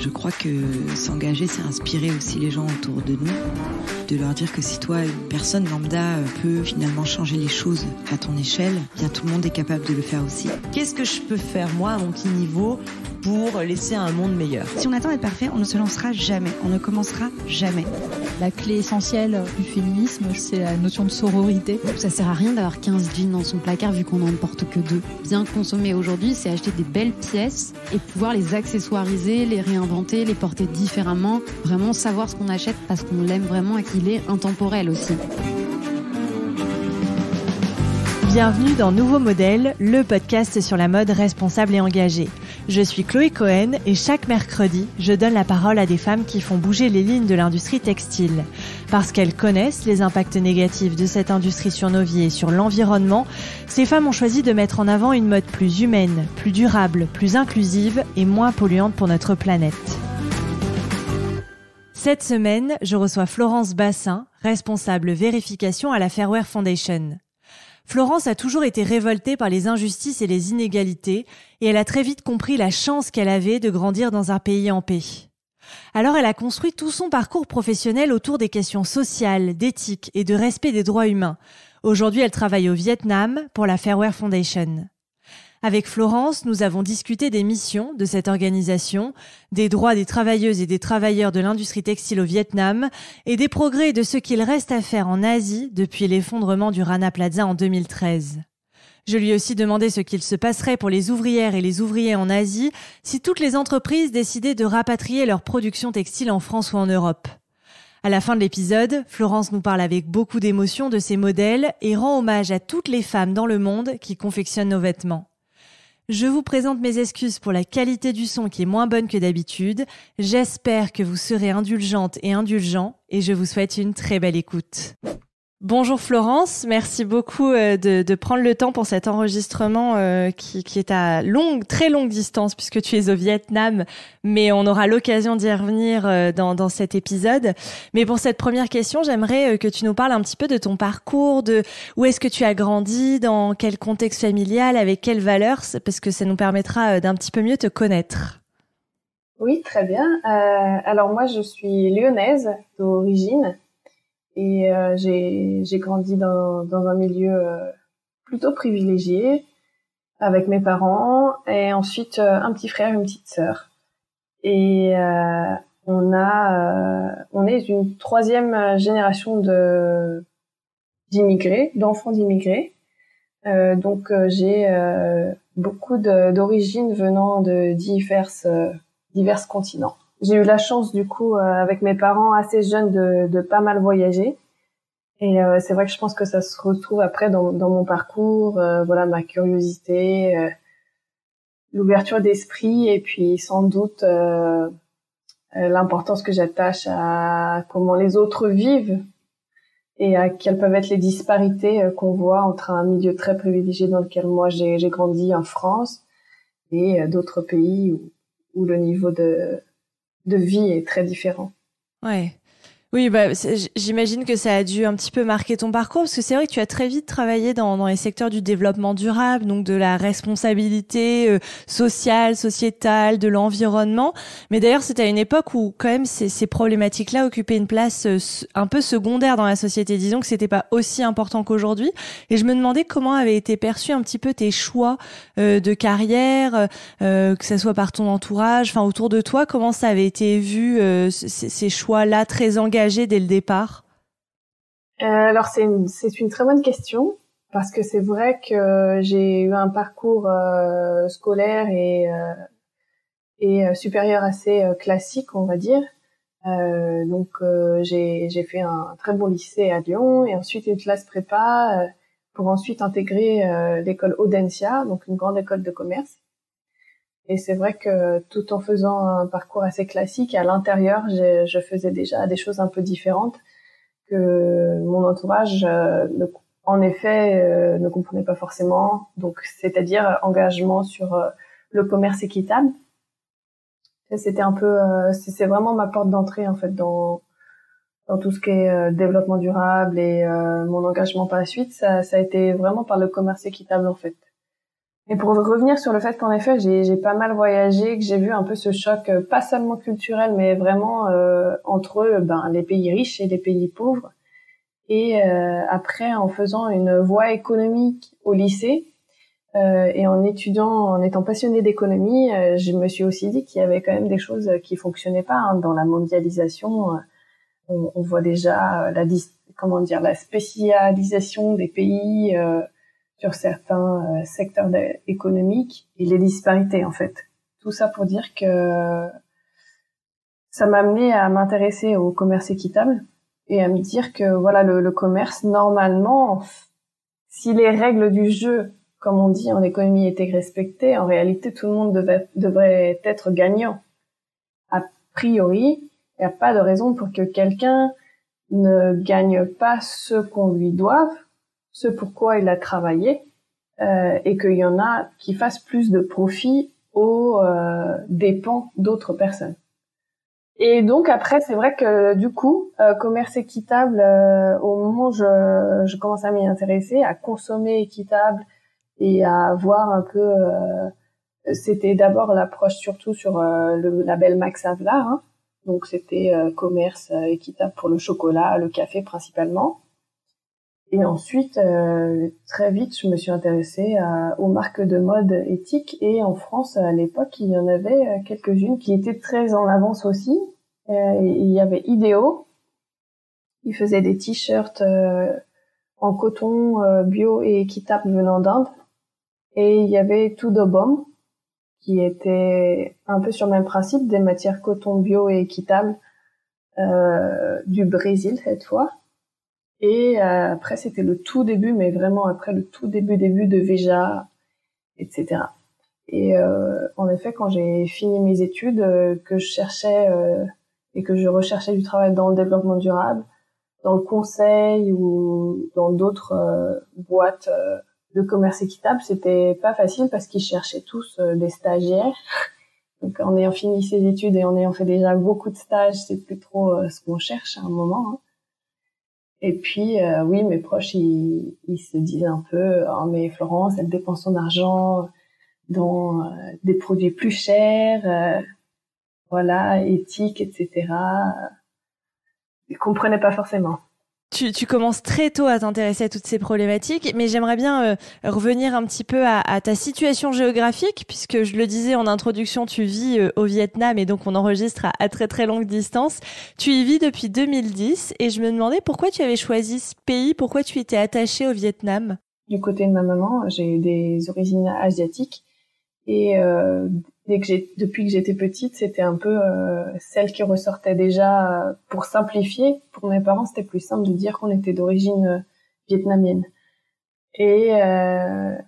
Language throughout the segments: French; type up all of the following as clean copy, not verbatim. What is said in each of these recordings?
Je crois que s'engager, c'est inspirer aussi les gens autour de nous, de leur dire que si toi, une personne lambda, peut finalement changer les choses à ton échelle, bien tout le monde est capable de le faire aussi. Qu'est-ce que je peux faire moi à mon petit niveau pour laisser un monde meilleur? Si on attend d'être parfait, on ne se lancera jamais, on ne commencera jamais. La clé essentielle du féminisme, c'est la notion de sororité. Ça sert à rien d'avoir 15 jeans dans son placard vu qu'on n'en porte que 2. Bien consommer aujourd'hui, c'est acheter des belles pièces et pouvoir les accessoiriser, les réinventer, les porter différemment. Vraiment savoir ce qu'on achète parce qu'on l'aime vraiment et qu'il est intemporel aussi. Bienvenue dans Nouveau Modèle, le podcast sur la mode responsable et engagée. Je suis Chloé Cohen et chaque mercredi, je donne la parole à des femmes qui font bouger les lignes de l'industrie textile. Parce qu'elles connaissent les impacts négatifs de cette industrie sur nos vies et sur l'environnement, ces femmes ont choisi de mettre en avant une mode plus humaine, plus durable, plus inclusive et moins polluante pour notre planète. Cette semaine, je reçois Florence Bassin, responsable vérification à la Fairwear Foundation. Florence a toujours été révoltée par les injustices et les inégalités, et elle a très vite compris la chance qu'elle avait de grandir dans un pays en paix. Alors elle a construit tout son parcours professionnel autour des questions sociales, d'éthique et de respect des droits humains. Aujourd'hui, elle travaille au Vietnam pour la Fairwear Foundation. Avec Florence, nous avons discuté des missions de cette organisation, des droits des travailleuses et des travailleurs de l'industrie textile au Vietnam et des progrès et de ce qu'il reste à faire en Asie depuis l'effondrement du Rana Plaza en 2013. Je lui ai aussi demandé ce qu'il se passerait pour les ouvrières et les ouvriers en Asie si toutes les entreprises décidaient de rapatrier leur production textile en France ou en Europe. À la fin de l'épisode, Florence nous parle avec beaucoup d'émotion de ces modèles et rend hommage à toutes les femmes dans le monde qui confectionnent nos vêtements. Je vous présente mes excuses pour la qualité du son qui est moins bonne que d'habitude. J'espère que vous serez indulgentes et indulgents et je vous souhaite une très belle écoute. Bonjour Florence, merci beaucoup de prendre le temps pour cet enregistrement qui est à très longue distance puisque tu es au Vietnam, mais on aura l'occasion d'y revenir dans cet épisode. Mais pour cette première question, j'aimerais que tu nous parles un petit peu de ton parcours, de où est-ce que tu as grandi, dans quel contexte familial, avec quelles valeurs, parce que ça nous permettra d'un petit peu mieux te connaître. Oui, très bien. Alors moi, je suis lyonnaise d'origine. Et j'ai grandi dans un milieu plutôt privilégié avec mes parents et ensuite un petit frère et une petite sœur. Et on est une troisième génération d'enfants d'immigrés. Donc j'ai beaucoup d'origines venant de divers continents. J'ai eu la chance, du coup, avec mes parents assez jeunes, de pas mal voyager. Et c'est vrai que je pense que ça se retrouve après dans mon parcours, voilà, ma curiosité, l'ouverture d'esprit, et puis sans doute l'importance que j'attache à comment les autres vivent et à quelles peuvent être les disparités qu'on voit entre un milieu très privilégié dans lequel moi j'ai grandi en France et d'autres pays où le niveau de vie est très différent. Ouais. Oui, j'imagine que ça a dû un petit peu marquer ton parcours, parce que c'est vrai que tu as très vite travaillé dans les secteurs du développement durable, donc de la responsabilité sociale, sociétale, de l'environnement. Mais d'ailleurs, c'était à une époque où quand même ces problématiques-là occupaient une place un peu secondaire dans la société. Disons que c'était pas aussi important qu'aujourd'hui. Et je me demandais comment avaient été perçus un petit peu tes choix de carrière, que ça soit par ton entourage, enfin autour de toi, comment ça avait été vu ces choix-là très engagés dès le départ? Alors c'est une très bonne question parce que c'est vrai que j'ai eu un parcours scolaire et supérieur assez classique, on va dire. Donc j'ai fait un très bon lycée à Lyon et ensuite une classe prépa pour ensuite intégrer l'école Audencia, donc une grande école de commerce. Et c'est vrai que tout en faisant un parcours assez classique, à l'intérieur, je faisais déjà des choses un peu différentes que mon entourage, en effet, ne comprenait pas forcément. Donc, c'est-à-dire engagement sur le commerce équitable. Et c'était un peu, c'est vraiment ma porte d'entrée en fait dans tout ce qui est développement durable et mon engagement par la suite. Ça a été vraiment par le commerce équitable en fait. Et pour revenir sur le fait qu'en effet, j'ai pas mal voyagé, que j'ai vu un peu ce choc, pas seulement culturel, mais vraiment entre les pays riches et les pays pauvres. Et après, en faisant une voie économique au lycée et en étant passionnée d'économie, je me suis aussi dit qu'il y avait quand même des choses qui fonctionnaient pas hein, dans la mondialisation. On voit déjà la spécialisation des pays sur certains secteurs économiques et les disparités en fait. Tout ça pour dire que ça m'a amené à m'intéresser au commerce équitable et à me dire que voilà le commerce normalement, si les règles du jeu, comme on dit en économie, étaient respectées, en réalité tout le monde devrait être gagnant. A priori, il n'y a pas de raison pour que quelqu'un ne gagne pas ce qu'on lui doive, ce pourquoi il a travaillé, et qu'il y en a qui fassent plus de profit aux dépens d'autres personnes. Et donc après, c'est vrai que du coup, commerce équitable, au moment où je commence à m'y intéresser, à consommer équitable et à voir un peu, c'était d'abord l'approche surtout sur le label Max Havelaar, hein. Donc c'était commerce équitable pour le chocolat, le café principalement. Et ensuite, très vite, je me suis intéressée aux marques de mode éthiques. Et en France, à l'époque, il y en avait quelques-unes qui étaient très en avance aussi. Il y avait Idéo. Ils faisaient des t-shirts en coton bio et équitable venant d'Inde. Et il y avait Tudobom, qui était un peu sur le même principe, des matières coton bio et équitable du Brésil cette fois. Et après, c'était le tout début, mais vraiment après le tout début de Veja, etc. Et en effet, quand j'ai fini mes études, que je cherchais et que je recherchais du travail dans le développement durable, dans le conseil ou dans d'autres boîtes de commerce équitable, c'était pas facile parce qu'ils cherchaient tous des stagiaires. Donc en ayant fini ses études et en ayant fait déjà beaucoup de stages, c'est plus trop ce qu'on cherche à un moment, hein. Et puis, oui, mes proches, ils se disaient un peu, oh, mais Florence, elle dépense son argent dans des produits plus chers, voilà, éthiques, etc. Ils comprenaient pas forcément. Tu commences très tôt à t'intéresser à toutes ces problématiques, mais j'aimerais bien revenir un petit peu à ta situation géographique, puisque je le disais en introduction, tu vis au Vietnam et donc on enregistre à très très longue distance. Tu y vis depuis 2010 et je me demandais pourquoi tu avais choisi ce pays, pourquoi tu étais attachée au Vietnam. Du côté de ma maman, j'ai des origines asiatiques et depuis que j'étais petite, c'était un peu celle qui ressortait déjà. Pour simplifier, pour mes parents, c'était plus simple de dire qu'on était d'origine vietnamienne. Et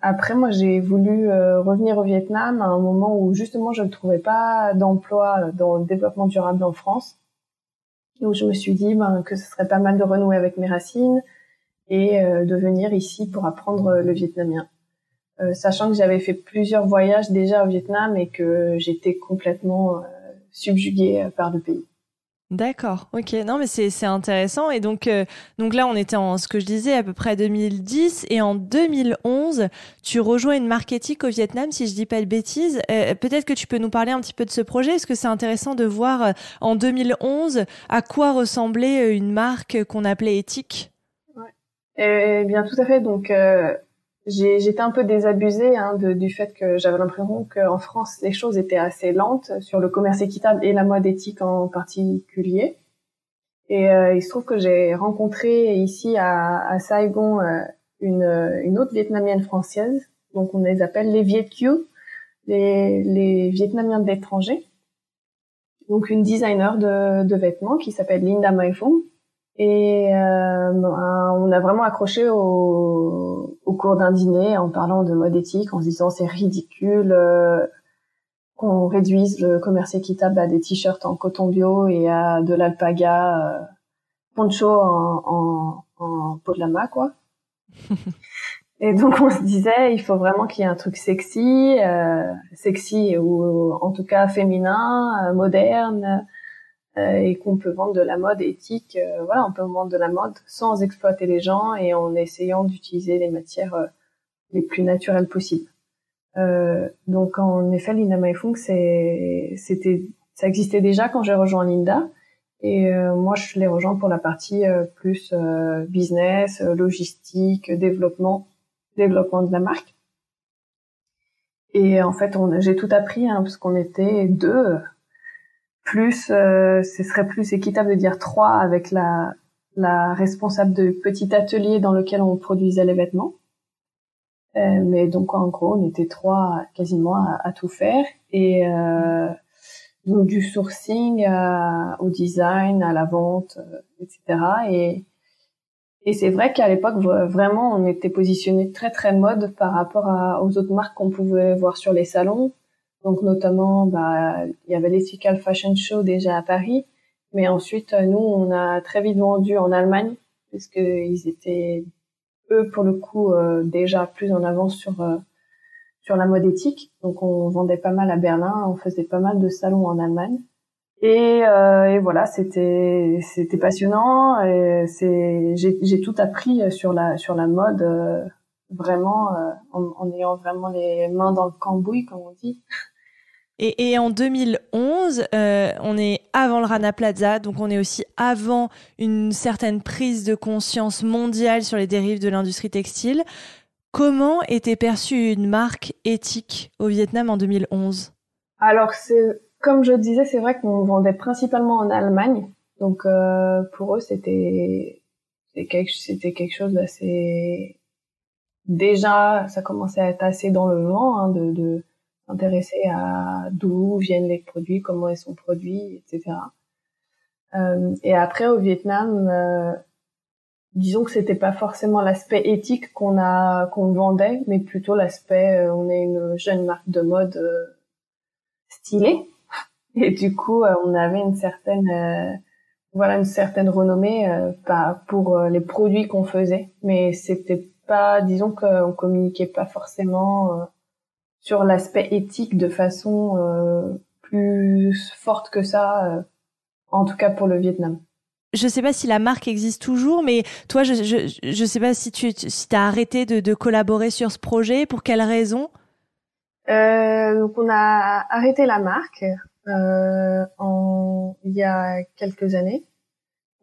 après, moi, j'ai voulu revenir au Vietnam à un moment où justement je ne trouvais pas d'emploi dans le développement durable en France. Et où je me suis dit que ce serait pas mal de renouer avec mes racines et de venir ici pour apprendre le vietnamien. Sachant que j'avais fait plusieurs voyages déjà au Vietnam et que j'étais complètement subjuguée par le pays. D'accord, ok. Non, mais c'est intéressant. Et donc là, on était en ce que je disais à peu près 2010 et en 2011, tu rejoins une marque éthique au Vietnam, si je dis pas de bêtises. Peut-être que tu peux nous parler un petit peu de ce projet, parce que c'est intéressant de voir en 2011 à quoi ressemblait une marque qu'on appelait éthique. Ouais. Eh bien, tout à fait. Donc j'étais un peu désabusée du fait que j'avais l'impression qu'en France les choses étaient assez lentes sur le commerce équitable et la mode éthique en particulier. Et il se trouve que j'ai rencontré ici à Saigon une autre vietnamienne française, donc on les appelle les Viet Q, les Vietnamiens de l'étranger. Donc une designer de vêtements qui s'appelle Linda Mai Phung. Et on a vraiment accroché au cours d'un dîner en parlant de mode éthique, en se disant c'est ridicule qu'on réduise le commerce équitable à des t-shirts en coton bio et à de l'alpaga poncho en peau de lama, quoi. Et donc on se disait il faut vraiment qu'il y ait un truc sexy ou en tout cas féminin, moderne. Et qu'on peut vendre de la mode éthique, voilà, on peut vendre de la mode sans exploiter les gens et en essayant d'utiliser les matières les plus naturelles possibles. Donc en effet, Linda Meifunk, ça existait déjà quand j'ai rejoint Linda. Et moi, je l'ai rejoint pour la partie plus business, logistique, développement de la marque. Et en fait, j'ai tout appris, parce qu'on était 2. Plus, ce serait plus équitable de dire 3 avec la responsable de petit atelier dans lequel on produisait les vêtements. Mais donc en gros, on était 3 quasiment à tout faire. Et donc du sourcing au design, à la vente, etc. Et c'est vrai qu'à l'époque, vraiment, on était positionné très très mode par rapport aux autres marques qu'on pouvait voir sur les salons. Donc notamment, il y avait l'Ethical Fashion Show déjà à Paris, mais ensuite nous, on a très vite vendu en Allemagne, puisque ils étaient eux pour le coup déjà plus en avance sur la mode éthique. Donc on vendait pas mal à Berlin, on faisait pas mal de salons en Allemagne. Et voilà, c'était passionnant. Et j'ai tout appris sur la mode, vraiment en ayant vraiment les mains dans le cambouis, comme on dit. Et en 2011, on est avant le Rana Plaza, donc on est aussi avant une certaine prise de conscience mondiale sur les dérives de l'industrie textile. Comment était perçue une marque éthique au Vietnam en 2011 ? Alors, comme je disais, c'est vrai qu'on vendait principalement en Allemagne. Donc, pour eux, c'était quelque chose d'assez... Déjà, ça commençait à être assez dans le vent, de s'intéresser à d'où viennent les produits, comment ils sont produits, etc. Et après, au Vietnam, disons que c'était pas forcément l'aspect éthique qu'on vendait, mais plutôt l'aspect, on est une jeune marque de mode stylée. Et du coup, on avait une certaine renommée pour les produits qu'on faisait, mais c'était pas, disons qu'on communiquait pas forcément sur l'aspect éthique de façon plus forte que ça, en tout cas pour le Vietnam. Je sais pas si la marque existe toujours, mais toi, je sais pas si t'as arrêté de collaborer sur ce projet, pour quelles raisons ? Donc on a arrêté la marque il y a quelques années.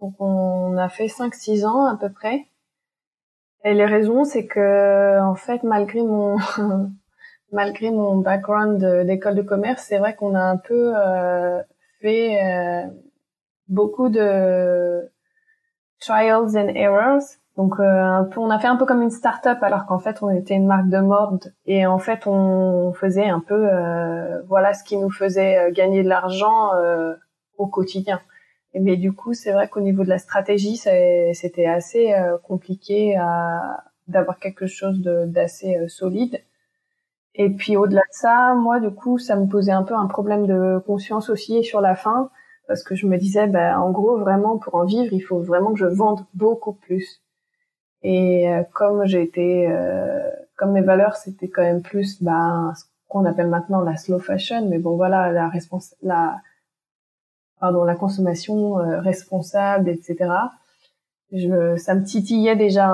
Donc on a fait 5-6 ans à peu près. Et les raisons, c'est que en fait, malgré mon background d'école de commerce, c'est vrai qu'on a un peu fait beaucoup de trials and errors. Donc on a fait un peu comme une start-up, alors qu'en fait on était une marque de mode, et en fait on faisait un peu voilà ce qui nous faisait gagner de l'argent au quotidien. Mais du coup, c'est vrai qu'au niveau de la stratégie, c'était assez compliqué d'avoir quelque chose d'assez solide. Et puis au-delà de ça, moi du coup, ça me posait un peu un problème de conscience aussi sur la fin, parce que je me disais, en gros, vraiment pour en vivre, il faut vraiment que je vende beaucoup plus. Et comme mes valeurs, c'était quand même plus ce qu'on appelle maintenant la slow fashion, mais bon voilà, la consommation responsable, etc. Ça me titillait déjà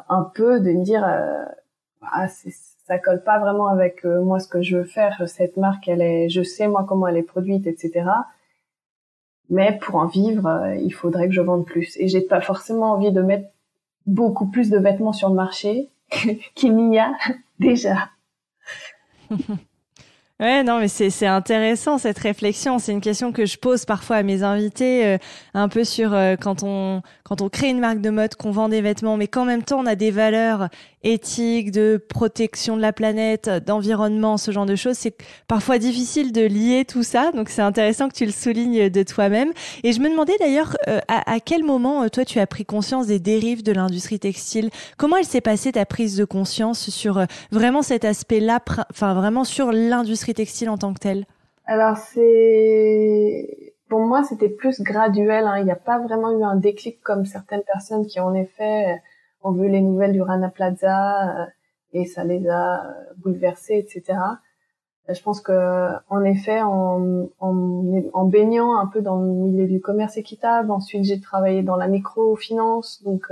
un peu de me dire ça colle pas vraiment avec moi ce que je veux faire. Cette marque, je sais moi comment elle est produite, etc. Mais pour en vivre, il faudrait que je vende plus. Et j'ai pas forcément envie de mettre beaucoup plus de vêtements sur le marché qu'il n'y a déjà. Ouais, non, mais c'est intéressant cette réflexion. C'est une question que je pose parfois à mes invités, un peu sur quand on crée une marque de mode, qu'on vend des vêtements, mais qu'en même temps on a des valeurs éthiques, de protection de la planète, d'environnement, ce genre de choses. C'est parfois difficile de lier tout ça. Donc c'est intéressant que tu le soulignes de toi-même. Et je me demandais d'ailleurs à quel moment toi tu as pris conscience des dérives de l'industrie textile. Comment elle s'est passée ta prise de conscience sur vraiment cet aspect-là, enfin vraiment sur l'industrie textile en tant que telle? Alors pour moi c'était plus graduel, il n'y a pas vraiment eu un déclic comme certaines personnes qui en effet ont vu les nouvelles du Rana Plaza et ça les a bouleversés, etc. Je pense que en effet en baignant un peu dans le milieu du commerce équitable, ensuite j'ai travaillé dans la microfinance, donc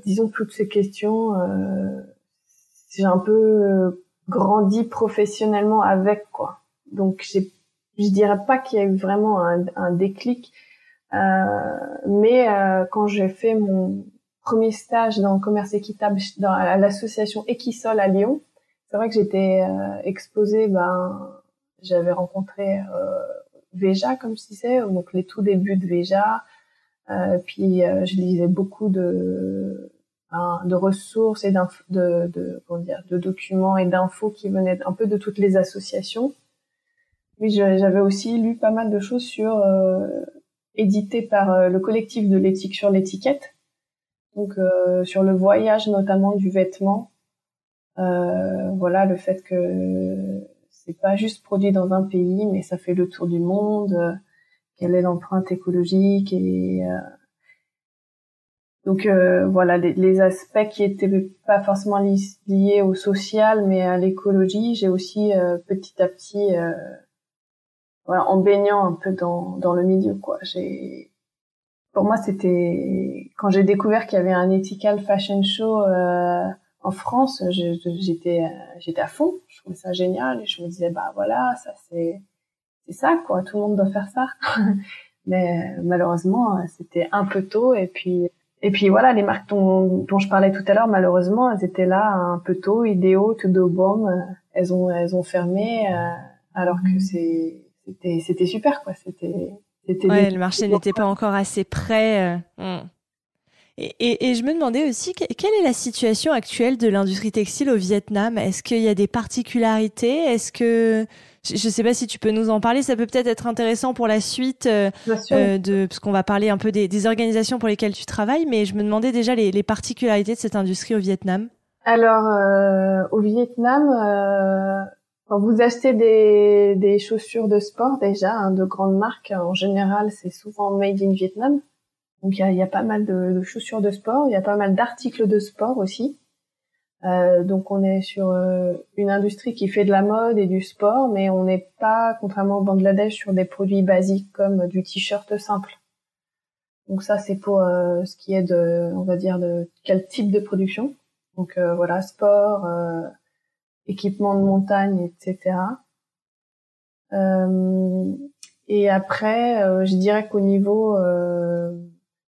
disons toutes ces questions j'ai un peu grandi professionnellement avec, quoi. Donc je dirais pas qu'il y a eu vraiment un déclic, mais quand j'ai fait mon premier stage dans le commerce équitable à l'association Equisol à Lyon, c'est vrai que j'étais exposée, j'avais rencontré Veja, comme je disais, donc les tout débuts de Veja, puis je lisais beaucoup de ressources et de documents et d'infos qui venaient un peu de toutes les associations. Oui, j'avais aussi lu pas mal de choses éditées par le collectif de l'éthique sur l'étiquette, donc sur le voyage notamment du vêtement. Voilà, le fait que c'est pas juste produit dans un pays, mais ça fait le tour du monde. Quelle est l'empreinte écologique et donc voilà, les aspects qui étaient pas forcément liés au social, mais à l'écologie. J'ai aussi petit à petit, voilà, en baignant un peu dans le milieu, quoi. Pour moi, c'était quand j'ai découvert qu'il y avait un ethical fashion show en France, j'étais à fond. Je trouvais ça génial et je me disais voilà, ça c'est ça, quoi. Tout le monde doit faire ça. Mais malheureusement, c'était un peu tôt et puis voilà, les marques dont je parlais tout à l'heure, malheureusement, elles étaient là un peu tôt. Idéo, Todo Bomb, elles ont fermé alors que c'était super, quoi. C'était ouais, le marché n'était pas encore assez prêt. Et je me demandais aussi, quelle est la situation actuelle de l'industrie textile au Vietnam? Est-ce qu'il y a des particularités? Est-ce que... Je ne sais pas si tu peux nous en parler. Ça peut peut-être être intéressant pour la suite, parce qu'on va parler un peu des organisations pour lesquelles tu travailles, mais je me demandais déjà les particularités de cette industrie au Vietnam. Alors, au Vietnam... quand vous achetez des chaussures de sport, déjà, de grandes marques, en général, c'est souvent made in Vietnam. Donc, il y a pas mal de chaussures de sport. Il y a pas mal d'articles de sport aussi. Donc, on est sur une industrie qui fait de la mode et du sport, mais on n'est pas, contrairement au Bangladesh, sur des produits basiques comme du t-shirt simple. Donc, ça, c'est pour ce qui est on va dire, de quel type de production. Donc, voilà, sport, équipement de montagne, etc. Et après, je dirais qu'au niveau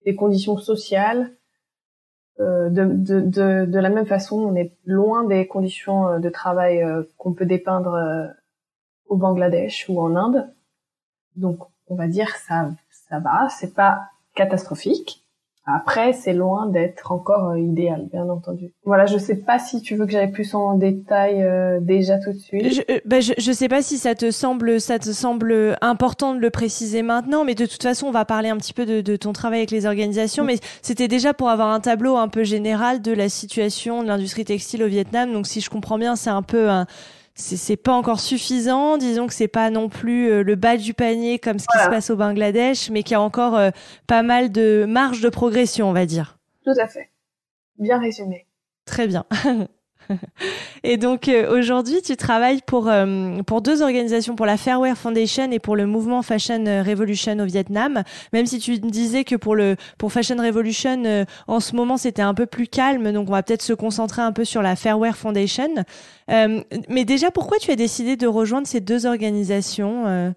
des conditions sociales, de la même façon, on est loin des conditions de travail qu'on peut dépeindre au Bangladesh ou en Inde. Donc, on va dire ça va, c'est pas catastrophique. Après, c'est loin d'être encore idéal, bien entendu. Voilà, je sais pas si tu veux que j'aille plus en détail déjà tout de suite. Je sais pas si ça te semble important de le préciser maintenant, mais de toute façon, on va parler un petit peu de ton travail avec les organisations, mais c'était déjà pour avoir un tableau un peu général de la situation de l'industrie textile au Vietnam. Donc, si je comprends bien, c'est un peu c'est pas encore suffisant, disons que c'est pas non plus le bas du panier comme ce qui se passe au Bangladesh, mais qu'il y a encore pas mal de marge de progression, on va dire. Tout à fait. Bien résumé. Très bien. Et donc aujourd'hui, tu travailles pour deux organisations, pour la Fairwear Foundation et pour le mouvement Fashion Revolution au Vietnam. Même si tu me disais que pour Fashion Revolution, en ce moment, c'était un peu plus calme, donc on va peut-être se concentrer un peu sur la Fairwear Foundation. Mais déjà, pourquoi tu as décidé de rejoindre ces deux organisations?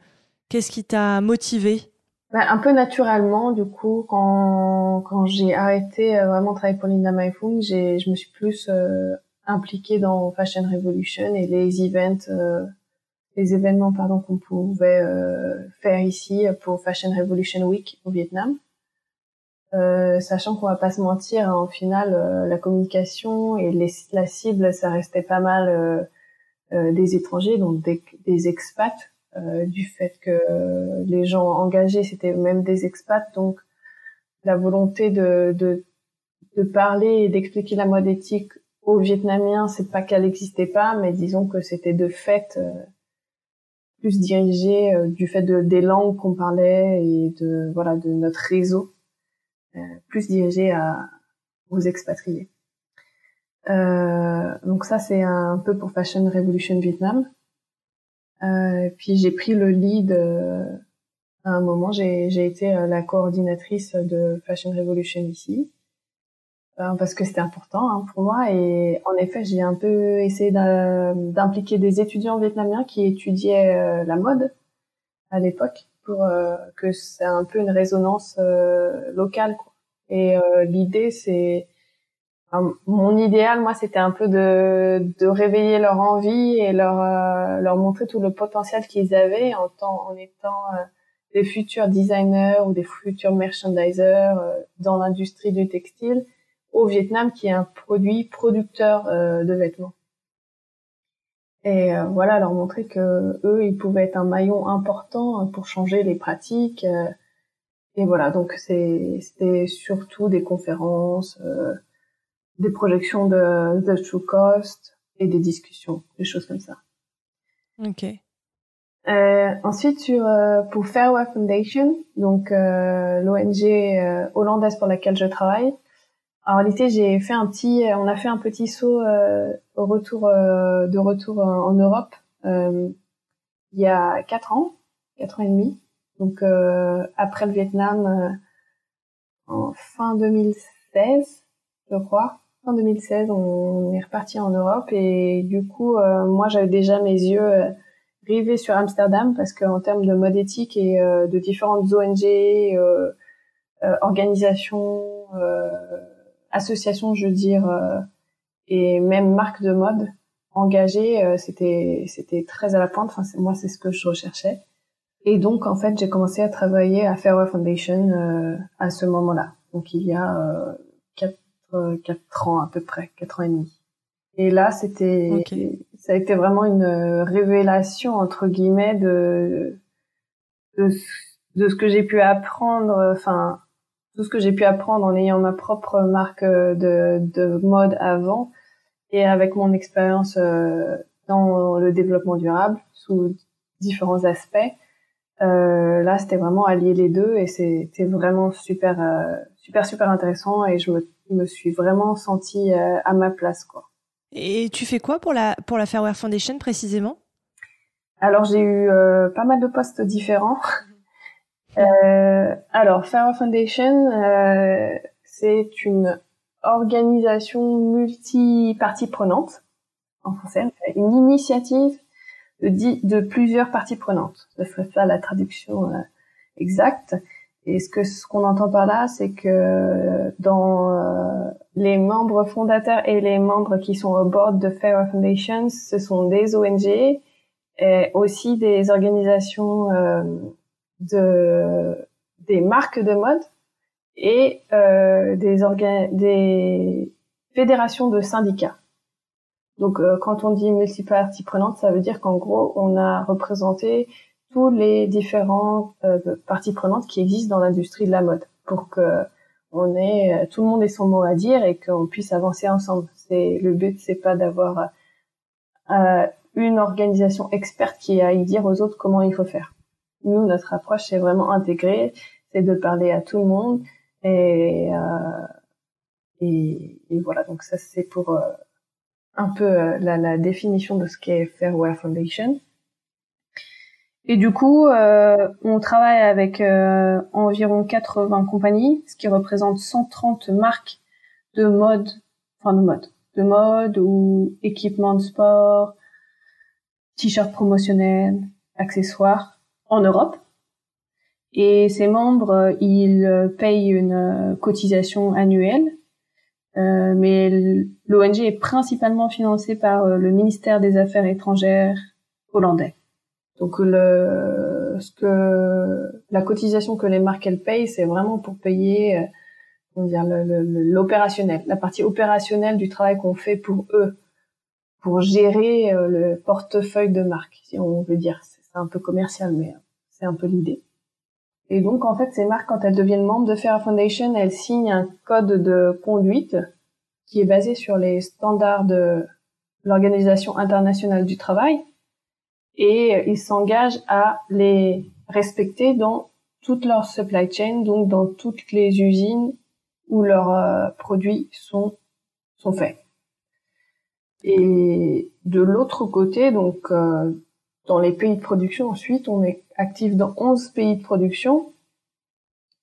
Qu'est-ce qui t'a motivé? Un peu naturellement, du coup, quand j'ai arrêté vraiment de travailler pour Linda Mai Fung, je me suis plus impliquée dans Fashion Revolution et les événements qu'on pouvait faire ici pour Fashion Revolution Week au Vietnam. Sachant qu'on va pas se mentir, hein, au final, la communication et la cible, ça restait pas mal des étrangers, donc des expats, du fait que les gens engagés, c'était même des expats, donc la volonté de parler et d'expliquer la mode éthique aux Vietnamiens, c'est pas qu'elle n'existait pas, mais disons que c'était de fait plus dirigé du fait des langues qu'on parlait et de notre réseau, plus dirigé aux expatriés. Donc ça, c'est un peu pour Fashion Revolution Vietnam. Puis j'ai pris le lead à un moment. J'ai été la coordinatrice de Fashion Revolution ici. parce que c'était important pour moi. Et en effet, j'ai un peu essayé d'impliquer des étudiants vietnamiens qui étudiaient la mode à l'époque pour que c'est un peu une résonance locale, quoi. Et l'idée, c'est mon idéal, moi, c'était un peu de réveiller leur envie et leur montrer tout le potentiel qu'ils avaient en étant des futurs designers ou des futurs merchandisers dans l'industrie du textile au Vietnam, qui est un producteur de vêtements. Et voilà, leur montrer que eux, ils pouvaient être un maillon important pour changer les pratiques. Et voilà, donc c'était surtout des conférences, des projections de The True Cost et des discussions, des choses comme ça. Ok. Ensuite, pour Fairwear Foundation, donc l'ONG hollandaise pour laquelle je travaille, en réalité, on a fait un petit saut de retour en Europe il y a 4 ans et demi. Donc après le Vietnam, en fin 2016, je crois. Fin 2016, on est reparti en Europe et du coup, moi, j'avais déjà mes yeux rivés sur Amsterdam parce qu'en termes de mode éthique et de différentes ONG, organisations, associations, je veux dire, et même marques de mode engagées, c'était très à la pointe. Enfin, moi, c'est ce que je recherchais. Et donc, en fait, j'ai commencé à travailler à Fairwear Foundation à ce moment-là. Donc, il y a 4 ans à peu près, 4 ans et demi. Et là, ça a été vraiment une révélation entre guillemets de ce que j'ai pu apprendre, enfin tout ce que j'ai pu apprendre en ayant ma propre marque de mode avant et avec mon expérience dans le développement durable sous différents aspects. Là, c'était vraiment allier les deux et c'était vraiment super intéressant et je me suis vraiment sentie à ma place, quoi. Et tu fais quoi pour la Fairwear Foundation précisément? Alors j'ai eu pas mal de postes différents. Alors Fairwear Foundation, c'est une organisation multi-parties prenantes en français, une initiative de plusieurs parties prenantes. Ce serait ça la traduction exacte. Et ce qu'on entend par là, c'est que dans les membres fondateurs et les membres qui sont au board de Fairwear Foundation, ce sont des ONG et aussi des organisations des marques de mode et des fédérations de syndicats. Donc quand on dit multiparties prenantes, ça veut dire qu'en gros, on a représenté tous les différentes parties prenantes qui existent dans l'industrie de la mode pour que tout le monde ait son mot à dire et qu'on puisse avancer ensemble. Le but, c'est pas d'avoir une organisation experte qui a à y dire aux autres comment il faut faire. Nous, notre approche, c'est vraiment intégrée, c'est de parler à tout le monde et voilà. Donc ça, c'est pour un peu la définition de ce qu'est Fairwear Foundation. Et du coup, on travaille avec environ 80 compagnies, ce qui représente 130 marques de mode ou équipements de sport, t-shirts promotionnels, accessoires en Europe. Et ces membres, ils payent une cotisation annuelle, mais l'ONG est principalement financée par le ministère des Affaires étrangères hollandais. Donc la cotisation que les marques elles payent, c'est vraiment pour payer l'opérationnel, la partie opérationnelle du travail qu'on fait pour eux, pour gérer le portefeuille de marque, si on veut dire. C'est un peu commercial, mais c'est un peu l'idée. Et donc en fait, ces marques, quand elles deviennent membres de Fairwear Foundation, elles signent un code de conduite qui est basé sur les standards de l'Organisation internationale du travail. Et ils s'engagent à les respecter dans toute leur supply chain, donc dans toutes les usines où leurs produits sont faits. Et de l'autre côté, donc dans les pays de production, ensuite, on est actif dans 11 pays de production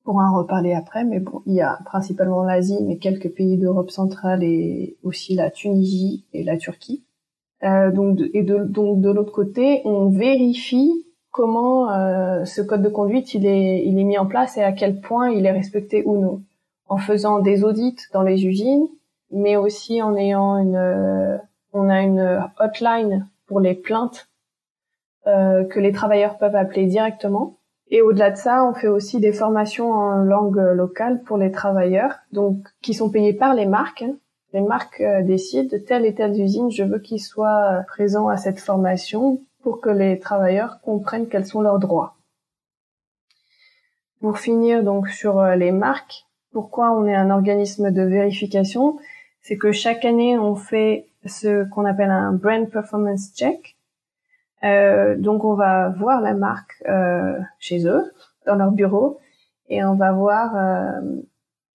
pourra en reparler après, mais bon, il y a principalement l'Asie, mais quelques pays d'Europe centrale et aussi la Tunisie et la Turquie. Donc de l'autre côté, on vérifie comment ce code de conduite il est mis en place et à quel point il est respecté ou non, en faisant des audits dans les usines, mais aussi en ayant on a une hotline pour les plaintes que les travailleurs peuvent appeler directement. Et au-delà de ça, on fait aussi des formations en langue locale pour les travailleurs, donc qui sont payés par les marques. Les marques décident de telle et telle usine, je veux qu'ils soient présents à cette formation pour que les travailleurs comprennent quels sont leurs droits. Pour finir donc sur les marques, pourquoi on est un organisme de vérification, c'est que chaque année on fait ce qu'on appelle un brand performance check. Donc on va voir la marque chez eux, dans leur bureau, et on va voir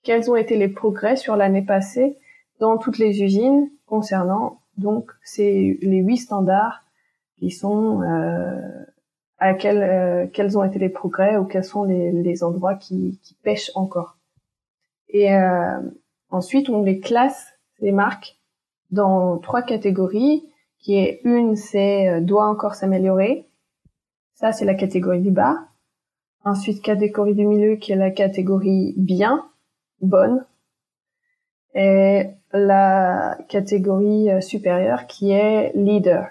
quels ont été les progrès sur l'année passée dans toutes les usines concernant donc les 8 standards qui sont quels ont été les progrès ou quels sont les endroits qui pêchent encore. Et ensuite on les classe, les marques, dans 3 catégories. Qui est c'est doit encore s'améliorer. Ça, c'est la catégorie du bas. Ensuite, catégorie du milieu, qui est la catégorie bien, bonne. Et la catégorie supérieure, qui est leader.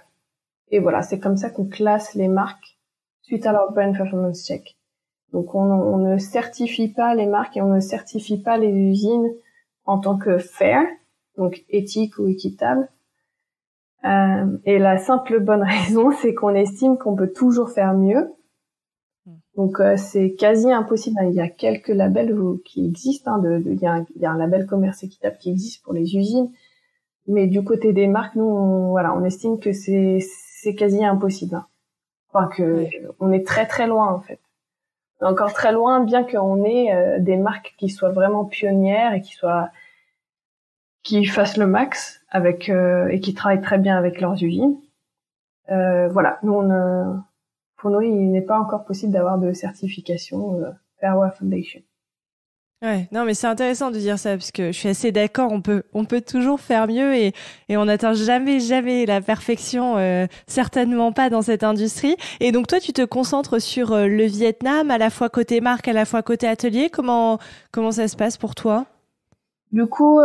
Et voilà, c'est comme ça qu'on classe les marques suite à leur brand performance check. Donc, on ne certifie pas les marques et on ne certifie pas les usines en tant que fair, donc éthique ou équitable. Et la simple bonne raison, c'est qu'on estime qu'on peut toujours faire mieux. Donc c'est quasi impossible. Il y a quelques labels qui existent. Il y a un label commerce équitable qui existe pour les usines, mais du côté des marques, nous, on estime que c'est quasi impossible. Enfin que on est très très loin en fait. Encore très loin, bien qu'on ait des marques qui soient vraiment pionnières et qui fassent le max et qui travaillent très bien avec leurs usines. Voilà, pour nous, il n'est pas encore possible d'avoir de certification Fairware Foundation. Ouais, non, mais c'est intéressant de dire ça parce que je suis assez d'accord. On peut toujours faire mieux et on n'atteint jamais la perfection, certainement pas dans cette industrie. Et donc toi, tu te concentres sur le Vietnam, à la fois côté marque, à la fois côté atelier. Comment ça se passe pour toi? Du coup,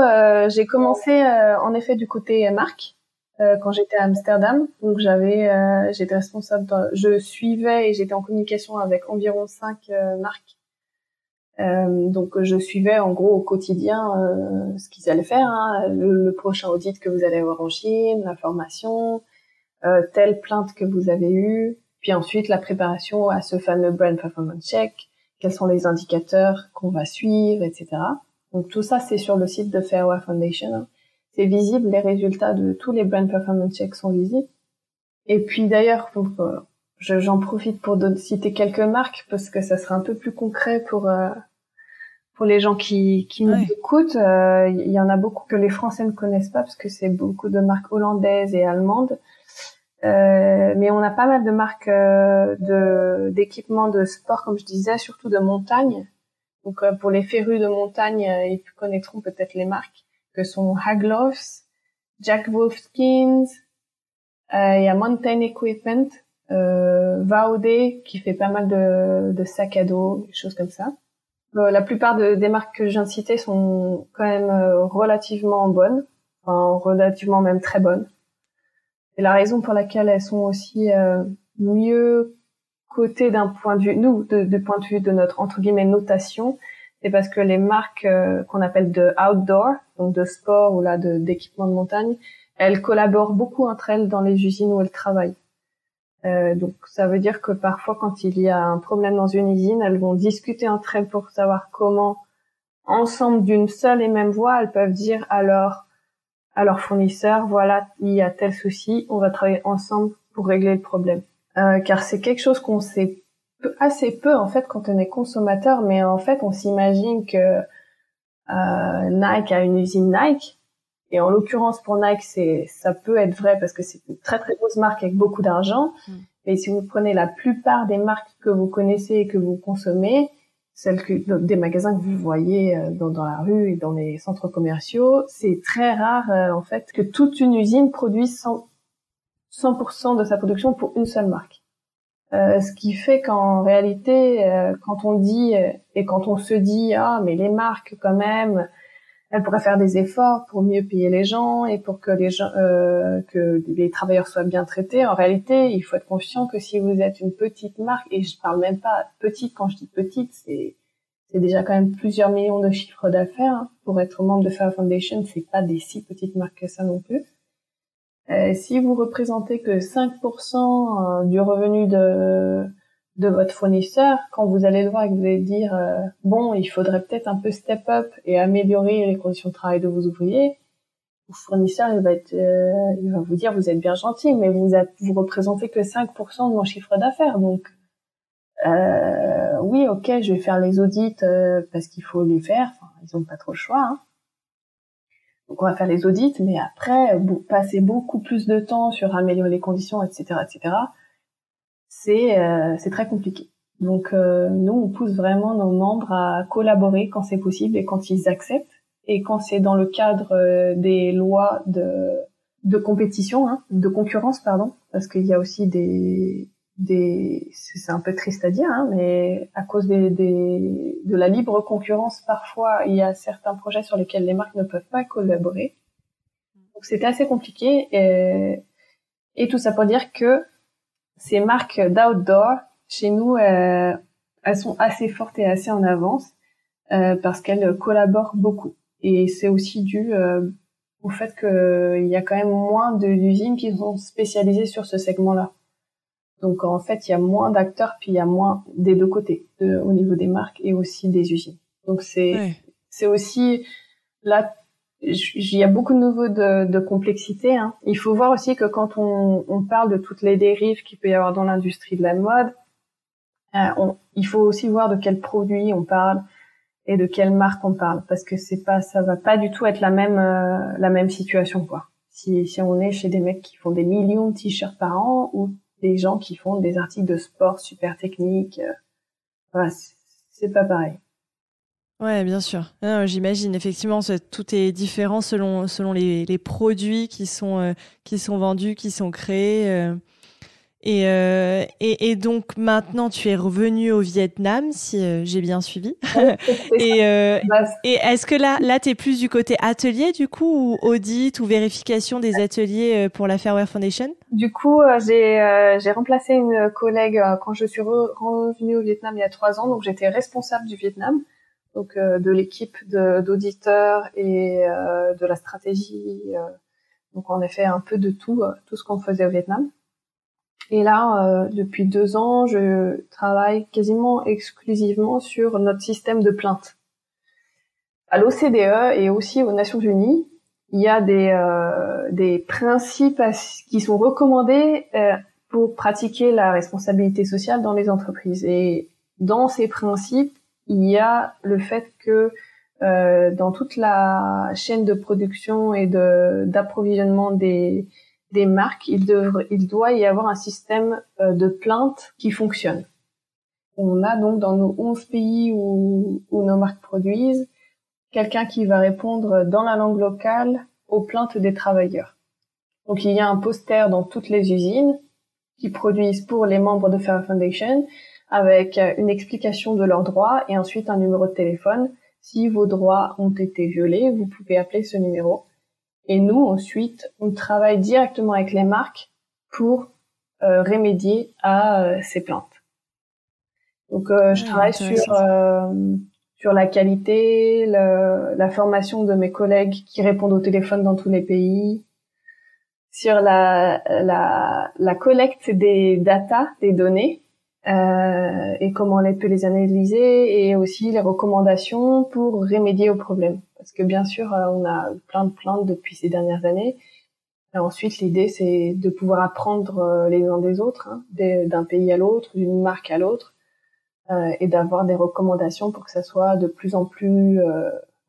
j'ai commencé en effet du côté marque quand j'étais à Amsterdam. Donc j'étais responsable. Je suivais et j'étais en communication avec environ 5 marques. Donc je suivais en gros au quotidien ce qu'ils allaient faire, le prochain audit que vous allez avoir en Chine, la formation, telle plainte que vous avez eue, puis ensuite la préparation à ce fameux brand performance check. Quels sont les indicateurs qu'on va suivre, etc. Donc tout ça, c'est sur le site de Fairware Foundation. C'est visible, les résultats de tous les brand performance checks sont visibles. Et puis d'ailleurs, j'en profite pour citer quelques marques parce que ça sera un peu plus concret pour les gens qui nous écoutent. Il y en a beaucoup que les Français ne connaissent pas parce que c'est beaucoup de marques hollandaises et allemandes. Mais on a pas mal de marques d'équipements de sport, comme je disais, surtout de montagne. Donc pour les férus de montagne, ils connaîtront peut-être les marques que sont Hagloves, Jack Wolfskins, il y a Mountain Equipment, Vaude qui fait pas mal de sacs à dos, des choses comme ça. La plupart des marques que je viens de citer sont quand même relativement bonnes, enfin relativement même très bonnes. Et la raison pour laquelle elles sont aussi mieux cotées d'un point de vue, du point de vue de notre entre guillemets notation, c'est parce que les marques qu'on appelle de outdoor, donc de sport ou là d'équipement de montagne, elles collaborent beaucoup entre elles dans les usines où elles travaillent. Donc ça veut dire que parfois quand il y a un problème dans une usine, elles vont discuter entre elles pour savoir comment, ensemble d'une seule et même voix, elles peuvent dire à leur fournisseur, voilà, il y a tel souci, on va travailler ensemble pour régler le problème. Car c'est quelque chose qu'on sait assez peu en fait quand on est consommateur, mais en fait on s'imagine que Nike a une usine Nike. Et en l'occurrence, pour Nike, ça peut être vrai parce que c'est une très très grosse marque avec beaucoup d'argent. Mais si vous prenez la plupart des marques que vous connaissez et que vous consommez, des magasins que vous voyez dans la rue et dans les centres commerciaux, c'est très rare en fait que toute une usine produise 100% de sa production pour une seule marque. Ce qui fait qu'en réalité, quand on dit et quand on se dit mais les marques quand même, elles pourraient faire des efforts pour mieux payer les gens et pour que que les travailleurs soient bien traités. En réalité, il faut être conscient que si vous êtes une petite marque, et je parle même pas petite, quand je dis petite, c'est déjà quand même plusieurs millions de chiffres d'affaires. Hein. Pour être membre de Fair Foundation, c'est pas des si petites marques que ça non plus. Si vous représentez que 5% du revenu de votre fournisseur, quand vous allez le voir et que vous allez dire il faudrait peut-être un peu step up et améliorer les conditions de travail de vos ouvriers, le fournisseur il va vous dire vous êtes bien gentil, mais vous représentez que 5% de mon chiffre d'affaires, donc oui, ok, je vais faire les audits parce qu'il faut les faire, enfin, ils ont pas trop le choix, hein. Donc on va faire les audits, mais après passer beaucoup plus de temps sur améliorer les conditions, etc., c'est très compliqué. Donc nous on pousse vraiment nos membres à collaborer quand c'est possible et quand ils acceptent, et quand c'est dans le cadre des lois de compétition, hein, de concurrence pardon, parce qu'il y a aussi c'est un peu triste à dire, hein, mais à cause de la libre concurrence, parfois, il y a certains projets sur lesquels les marques ne peuvent pas collaborer. Donc, c'était assez compliqué. Et tout ça pour dire que ces marques d'outdoor, chez nous, elles sont assez fortes et assez en avance, parce qu'elles collaborent beaucoup. Et c'est aussi dû au fait qu'il y a quand même moins d'usines qui sont spécialisées sur ce segment-là. Donc en fait, il y a moins d'acteurs, puis il y a moins des deux côtés, au niveau des marques et aussi des usines. Donc c'est aussi là, il y a beaucoup de niveaux de complexité. Hein. Il faut voir aussi que quand on parle de toutes les dérives qu'il peut y avoir dans l'industrie de la mode, il faut aussi voir de quels produits on parle et de quelle marque on parle, parce que ça va pas du tout être la même situation, quoi. Si on est chez des mecs qui font des millions de t-shirts par an, ou des gens qui font des articles de sport super techniques, voilà, c'est pas pareil. Ouais, bien sûr. Non, j'imagine effectivement tout est différent selon les produits qui sont vendus, qui sont créés. Et donc maintenant tu es revenu au Vietnam, si j'ai bien suivi. Et est-ce que là t'es plus du côté atelier du coup, ou audit ou vérification des ateliers pour la Fairwear Foundation? Du coup j'ai remplacé une collègue quand je suis revenue au Vietnam il y a 3 ans, donc j'étais responsable du Vietnam, donc de l'équipe d'auditeurs et de la stratégie, donc on a fait un peu de tout ce qu'on faisait au Vietnam. Et là, depuis 2 ans, je travaille quasiment exclusivement sur notre système de plainte. À l'OCDE et aussi aux Nations Unies, il y a des principes qui sont recommandés pour pratiquer la responsabilité sociale dans les entreprises. Et dans ces principes, il y a le fait que dans toute la chaîne de production et d'approvisionnement des marques, il doit y avoir un système de plainte qui fonctionne. On a donc dans nos 11 pays où nos marques produisent, quelqu'un qui va répondre dans la langue locale aux plaintes des travailleurs. Donc il y a un poster dans toutes les usines qui produisent pour les membres de Fair Foundation, avec une explication de leurs droits et ensuite un numéro de téléphone. Si vos droits ont été violés, vous pouvez appeler ce numéro. Et nous, ensuite, on travaille directement avec les marques pour remédier à ces plaintes. Donc, je travaille sur la qualité, la formation de mes collègues qui répondent au téléphone dans tous les pays, sur la collecte des data, des données, et comment on peut les analyser, et aussi les recommandations pour remédier aux problèmes. Parce que bien sûr, on a plein de plaintes depuis ces dernières années. Et ensuite, l'idée, c'est de pouvoir apprendre les uns des autres, hein, d'un pays à l'autre, d'une marque à l'autre, et d'avoir des recommandations pour que ça soit de plus en plus,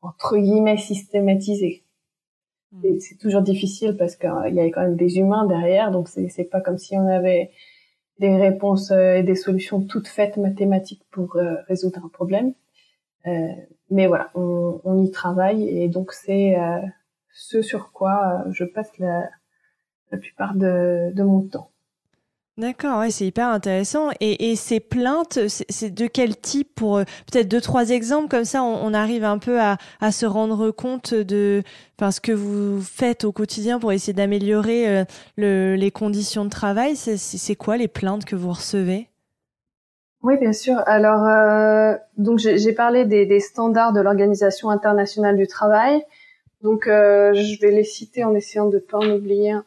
entre guillemets, systématisé. Et c'est toujours difficile parce qu'il y a quand même des humains derrière, donc c'est pas comme si on avait des réponses et des solutions toutes faites mathématiques pour résoudre un problème. Mais voilà, on y travaille et donc c'est ce sur quoi je passe la plupart de mon temps. D'accord, ouais, c'est hyper intéressant. Et ces plaintes, c'est de quel type pour peut-être 2-3 exemples comme ça, on arrive un peu à se rendre compte de ce que vous faites au quotidien pour essayer d'améliorer les conditions de travail. C'est quoi les plaintes que vous recevez? Oui, bien sûr. Alors, donc j'ai parlé des standards de l'Organisation internationale du travail. Donc, je vais les citer en essayant de pas en oublier un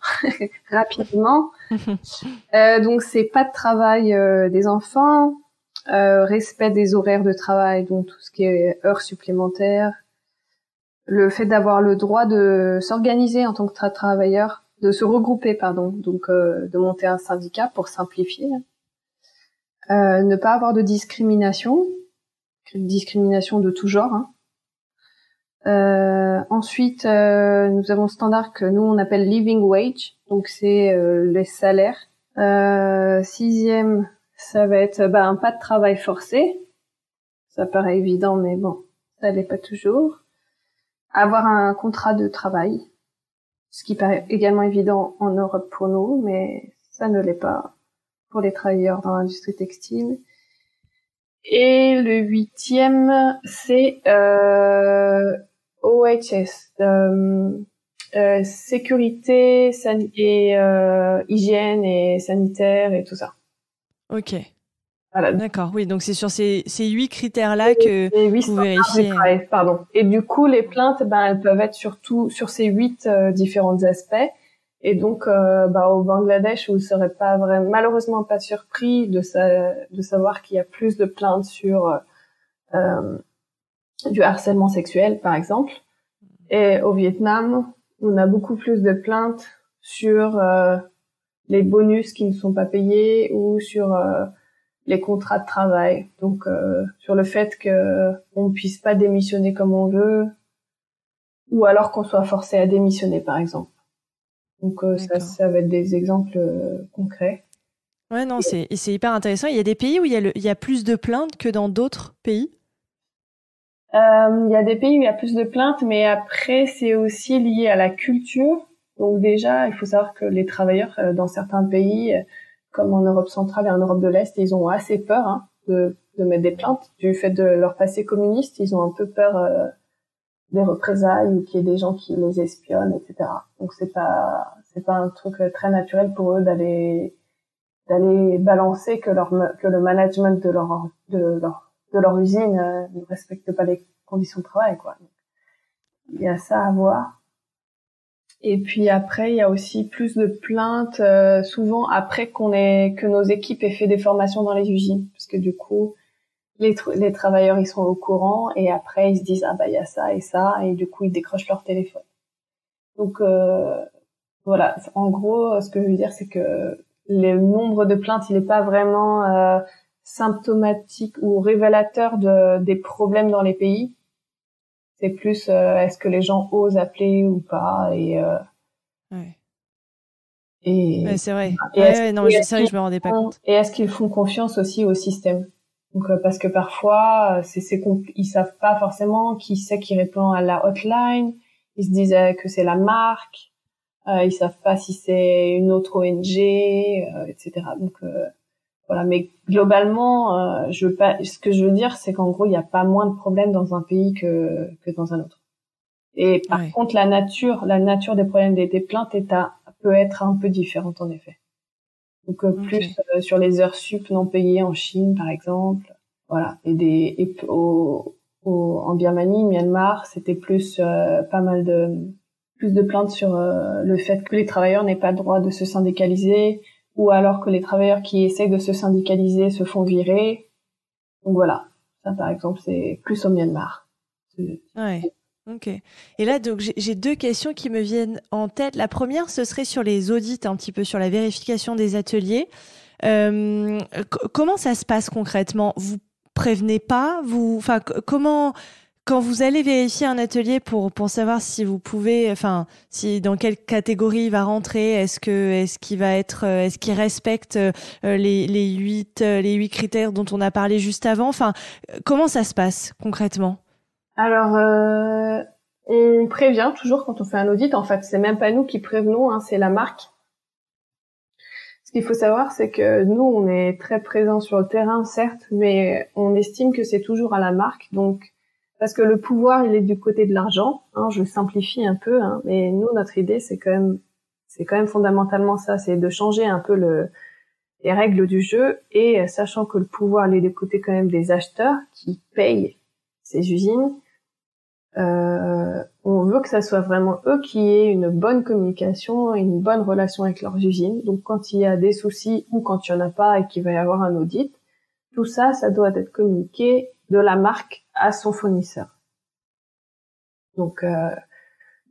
rapidement. Donc, c'est pas de travail des enfants, respect des horaires de travail, donc tout ce qui est heures supplémentaires, le fait d'avoir le droit de s'organiser en tant que travailleur, de se regrouper, donc de monter un syndicat pour simplifier. Ne pas avoir de discrimination de tout genre. Ensuite, nous avons le standard que nous on appelle living wage, donc c'est les salaires. 6e, ça va être pas de travail forcé. Ça paraît évident, mais bon, ça l'est pas toujours. Avoir un contrat de travail, ce qui paraît également évident en Europe pour nous, mais ça ne l'est pas pour les travailleurs dans l'industrie textile. Et le 8e, c'est OHS, sécurité et hygiène et sanitaire et tout ça. Ok. Voilà. D'accord, oui, donc c'est sur ces 8 critères-là que vous vérifiez. Pardon. Et du coup, les plaintes, elles peuvent être surtout sur ces 8 différents aspects. Et donc, au Bangladesh, vous serez pas malheureusement pas surpris de savoir qu'il y a plus de plaintes sur du harcèlement sexuel, par exemple. Et au Vietnam, on a beaucoup plus de plaintes sur les bonus qui ne sont pas payés ou sur les contrats de travail. Donc, sur le fait que on puisse pas démissionner comme on veut, ou alors qu'on soit forcé à démissionner, par exemple. Donc ça va être des exemples concrets. Ouais, non, c'est hyper intéressant. Il y a des pays où il y a plus de plaintes que dans d'autres pays? Il y a des pays où il y a plus de plaintes, mais après c'est aussi lié à la culture. Donc déjà, il faut savoir que les travailleurs dans certains pays, comme en Europe centrale et en Europe de l'Est, ils ont assez peur de mettre des plaintes du fait de leur passé communiste. Ils ont un peu peur des représailles ou qu'il y ait des gens qui les espionnent, etc. Donc c'est pas un truc très naturel pour eux d'aller balancer que le management de leur usine ne respecte pas les conditions de travail, quoi. Donc, il y a ça à voir. Et puis après, il y a aussi plus de plaintes souvent après que nos équipes aient fait des formations dans les usines, parce que du coup les travailleurs ils sont au courant et après ils se disent il y a ça et ça et du coup ils décrochent leur téléphone. Donc voilà, en gros ce que je veux dire c'est que le nombre de plaintes il est pas vraiment symptomatique ou révélateur des problèmes dans les pays. C'est plus est-ce que les gens osent appeler ou pas et ouais, c'est vrai. C'est vrai que je me rendais pas compte. Et est-ce qu'ils font confiance aussi au système? Donc parce que parfois ils savent pas forcément qui c'est qui répond à la hotline, ils se disent que c'est la marque, ils savent pas si c'est une autre ONG, etc. Donc voilà, mais globalement ce que je veux dire c'est qu'en gros il y a pas moins de problèmes dans un pays que dans un autre. Et par contre la nature des problèmes des plaintes peut être un peu différente en effet. Donc plus sur les heures sup non payées en Chine par exemple, voilà. Et en Birmanie, Myanmar, c'était plus plus de plaintes sur le fait que les travailleurs n'aient pas le droit de se syndicaliser, ou alors que les travailleurs qui essayent de se syndicaliser se font virer. Donc voilà, ça par exemple c'est plus au Myanmar. Ouais. Ok. Et là, donc, j'ai 2 questions qui me viennent en tête. La première, ce serait sur les audits, un petit peu sur la vérification des ateliers. Comment ça se passe concrètement? Vous prévenez pas? Comment Quand vous allez vérifier un atelier pour savoir si vous pouvez, enfin, si dans quelle catégorie il va rentrer, est-ce qu'il respecte les 8 critères dont on a parlé juste avant, enfin, comment ça se passe concrètement? Alors, on prévient toujours quand on fait un audit. En fait, c'est même pas nous qui prévenons, hein, c'est la marque. Ce qu'il faut savoir, c'est que nous, on est très présents sur le terrain, certes, mais on estime que c'est toujours à la marque. Donc, parce que le pouvoir, il est du côté de l'argent. Hein, je simplifie un peu, hein, mais nous, notre idée, c'est quand même fondamentalement ça, c'est de changer un peu les règles du jeu, et sachant que le pouvoir, il est du côté quand même des acheteurs qui payent ces usines. On veut que ça soit vraiment eux qui aient une bonne communication et une bonne relation avec leurs usines. Donc quand il y a des soucis ou quand il y en a pas et qu'il va y avoir un audit, tout ça, ça doit être communiqué de la marque à son fournisseur. Donc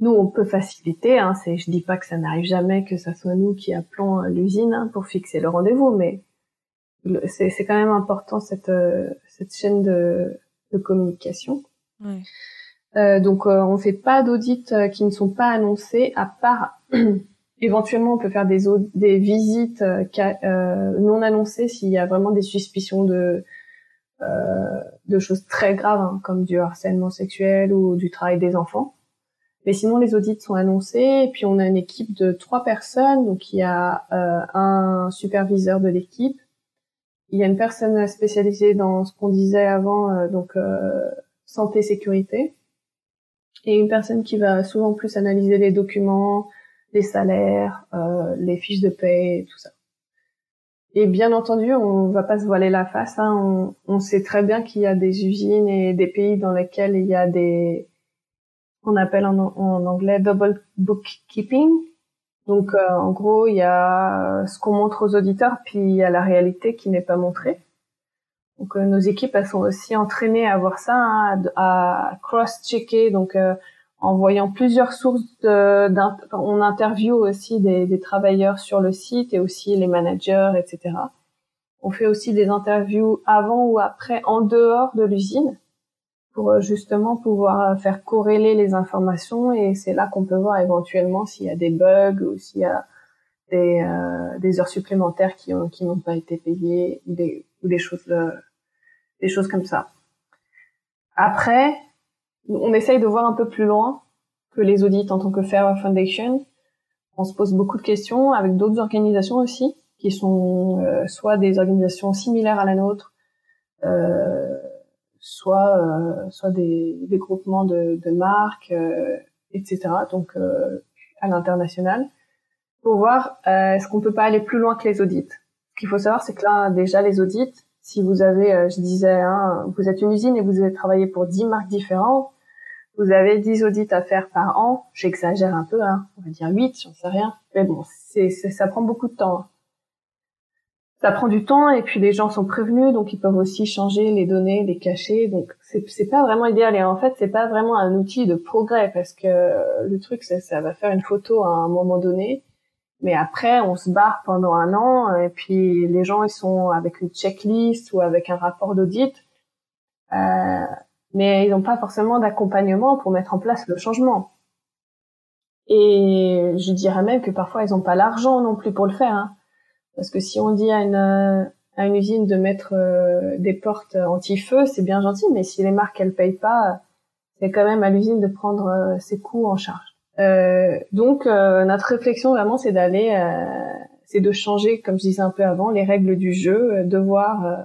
nous, on peut faciliter. Hein, je dis pas que ça n'arrive jamais que ça soit nous qui appelons l'usine, hein, pour fixer le rendez-vous, mais c'est quand même important cette chaîne de communication. Ouais. Donc on fait pas d'audits qui ne sont pas annoncés, à part éventuellement on peut faire des visites non annoncées s'il y a vraiment des suspicions de choses très graves, hein, comme du harcèlement sexuel ou du travail des enfants. Mais sinon les audits sont annoncés, et puis on a une équipe de 3 personnes, donc il y a un superviseur de l'équipe, il y a une personne spécialisée dans ce qu'on disait avant, donc santé sécurité, et une personne qui va souvent plus analyser les documents, les salaires, les fiches de paie, tout ça. Et bien entendu, on va pas se voiler la face, hein. On sait très bien qu'il y a des usines et des pays dans lesquels il y a qu'on appelle en anglais double bookkeeping. Donc en gros, il y a ce qu'on montre aux auditeurs, puis il y a la réalité qui n'est pas montrée. Donc nos équipes, elles sont aussi entraînées à voir ça, hein, à cross-checker, donc en voyant plusieurs sources on interviewe aussi des travailleurs sur le site et aussi les managers, etc. On fait aussi des interviews avant ou après en dehors de l'usine pour justement pouvoir faire corréler les informations, et c'est là qu'on peut voir éventuellement s'il y a des bugs ou s'il y a des heures supplémentaires qui n'ont pas été payées, ou des choses comme ça. Après, on essaye de voir un peu plus loin que les audits en tant que Fairware Foundation. On se pose beaucoup de questions avec d'autres organisations aussi, qui sont soit des organisations similaires à la nôtre, soit des groupements de marques, etc. Donc à l'international, pour voir est-ce qu'on peut pas aller plus loin que les audits. Ce qu'il faut savoir, c'est que là déjà les audits, si vous avez, je disais, hein, vous êtes une usine et vous avez travaillé pour 10 marques différentes, vous avez 10 audits à faire par an. J'exagère un peu, hein, on va dire 8, j'en sais rien. Mais bon, ça prend beaucoup de temps. Ça prend du temps, et puis les gens sont prévenus, donc ils peuvent aussi changer les données, les cacher. Donc c'est pas vraiment idéal, et en fait c'est pas vraiment un outil de progrès, parce que le truc ça va faire une photo à un moment donné. Mais après, on se barre pendant 1 an, et puis les gens, ils sont avec une checklist ou avec un rapport d'audit, mais ils n'ont pas forcément d'accompagnement pour mettre en place le changement. Et je dirais même que parfois, ils n'ont pas l'argent non plus pour le faire, hein. Parce que si on dit à une usine de mettre des portes anti-feu, c'est bien gentil, mais si les marques, elles payent pas, c'est quand même à l'usine de prendre ses coûts en charge. Donc notre réflexion vraiment, c'est de changer, comme je disais un peu avant, les règles du jeu, de voir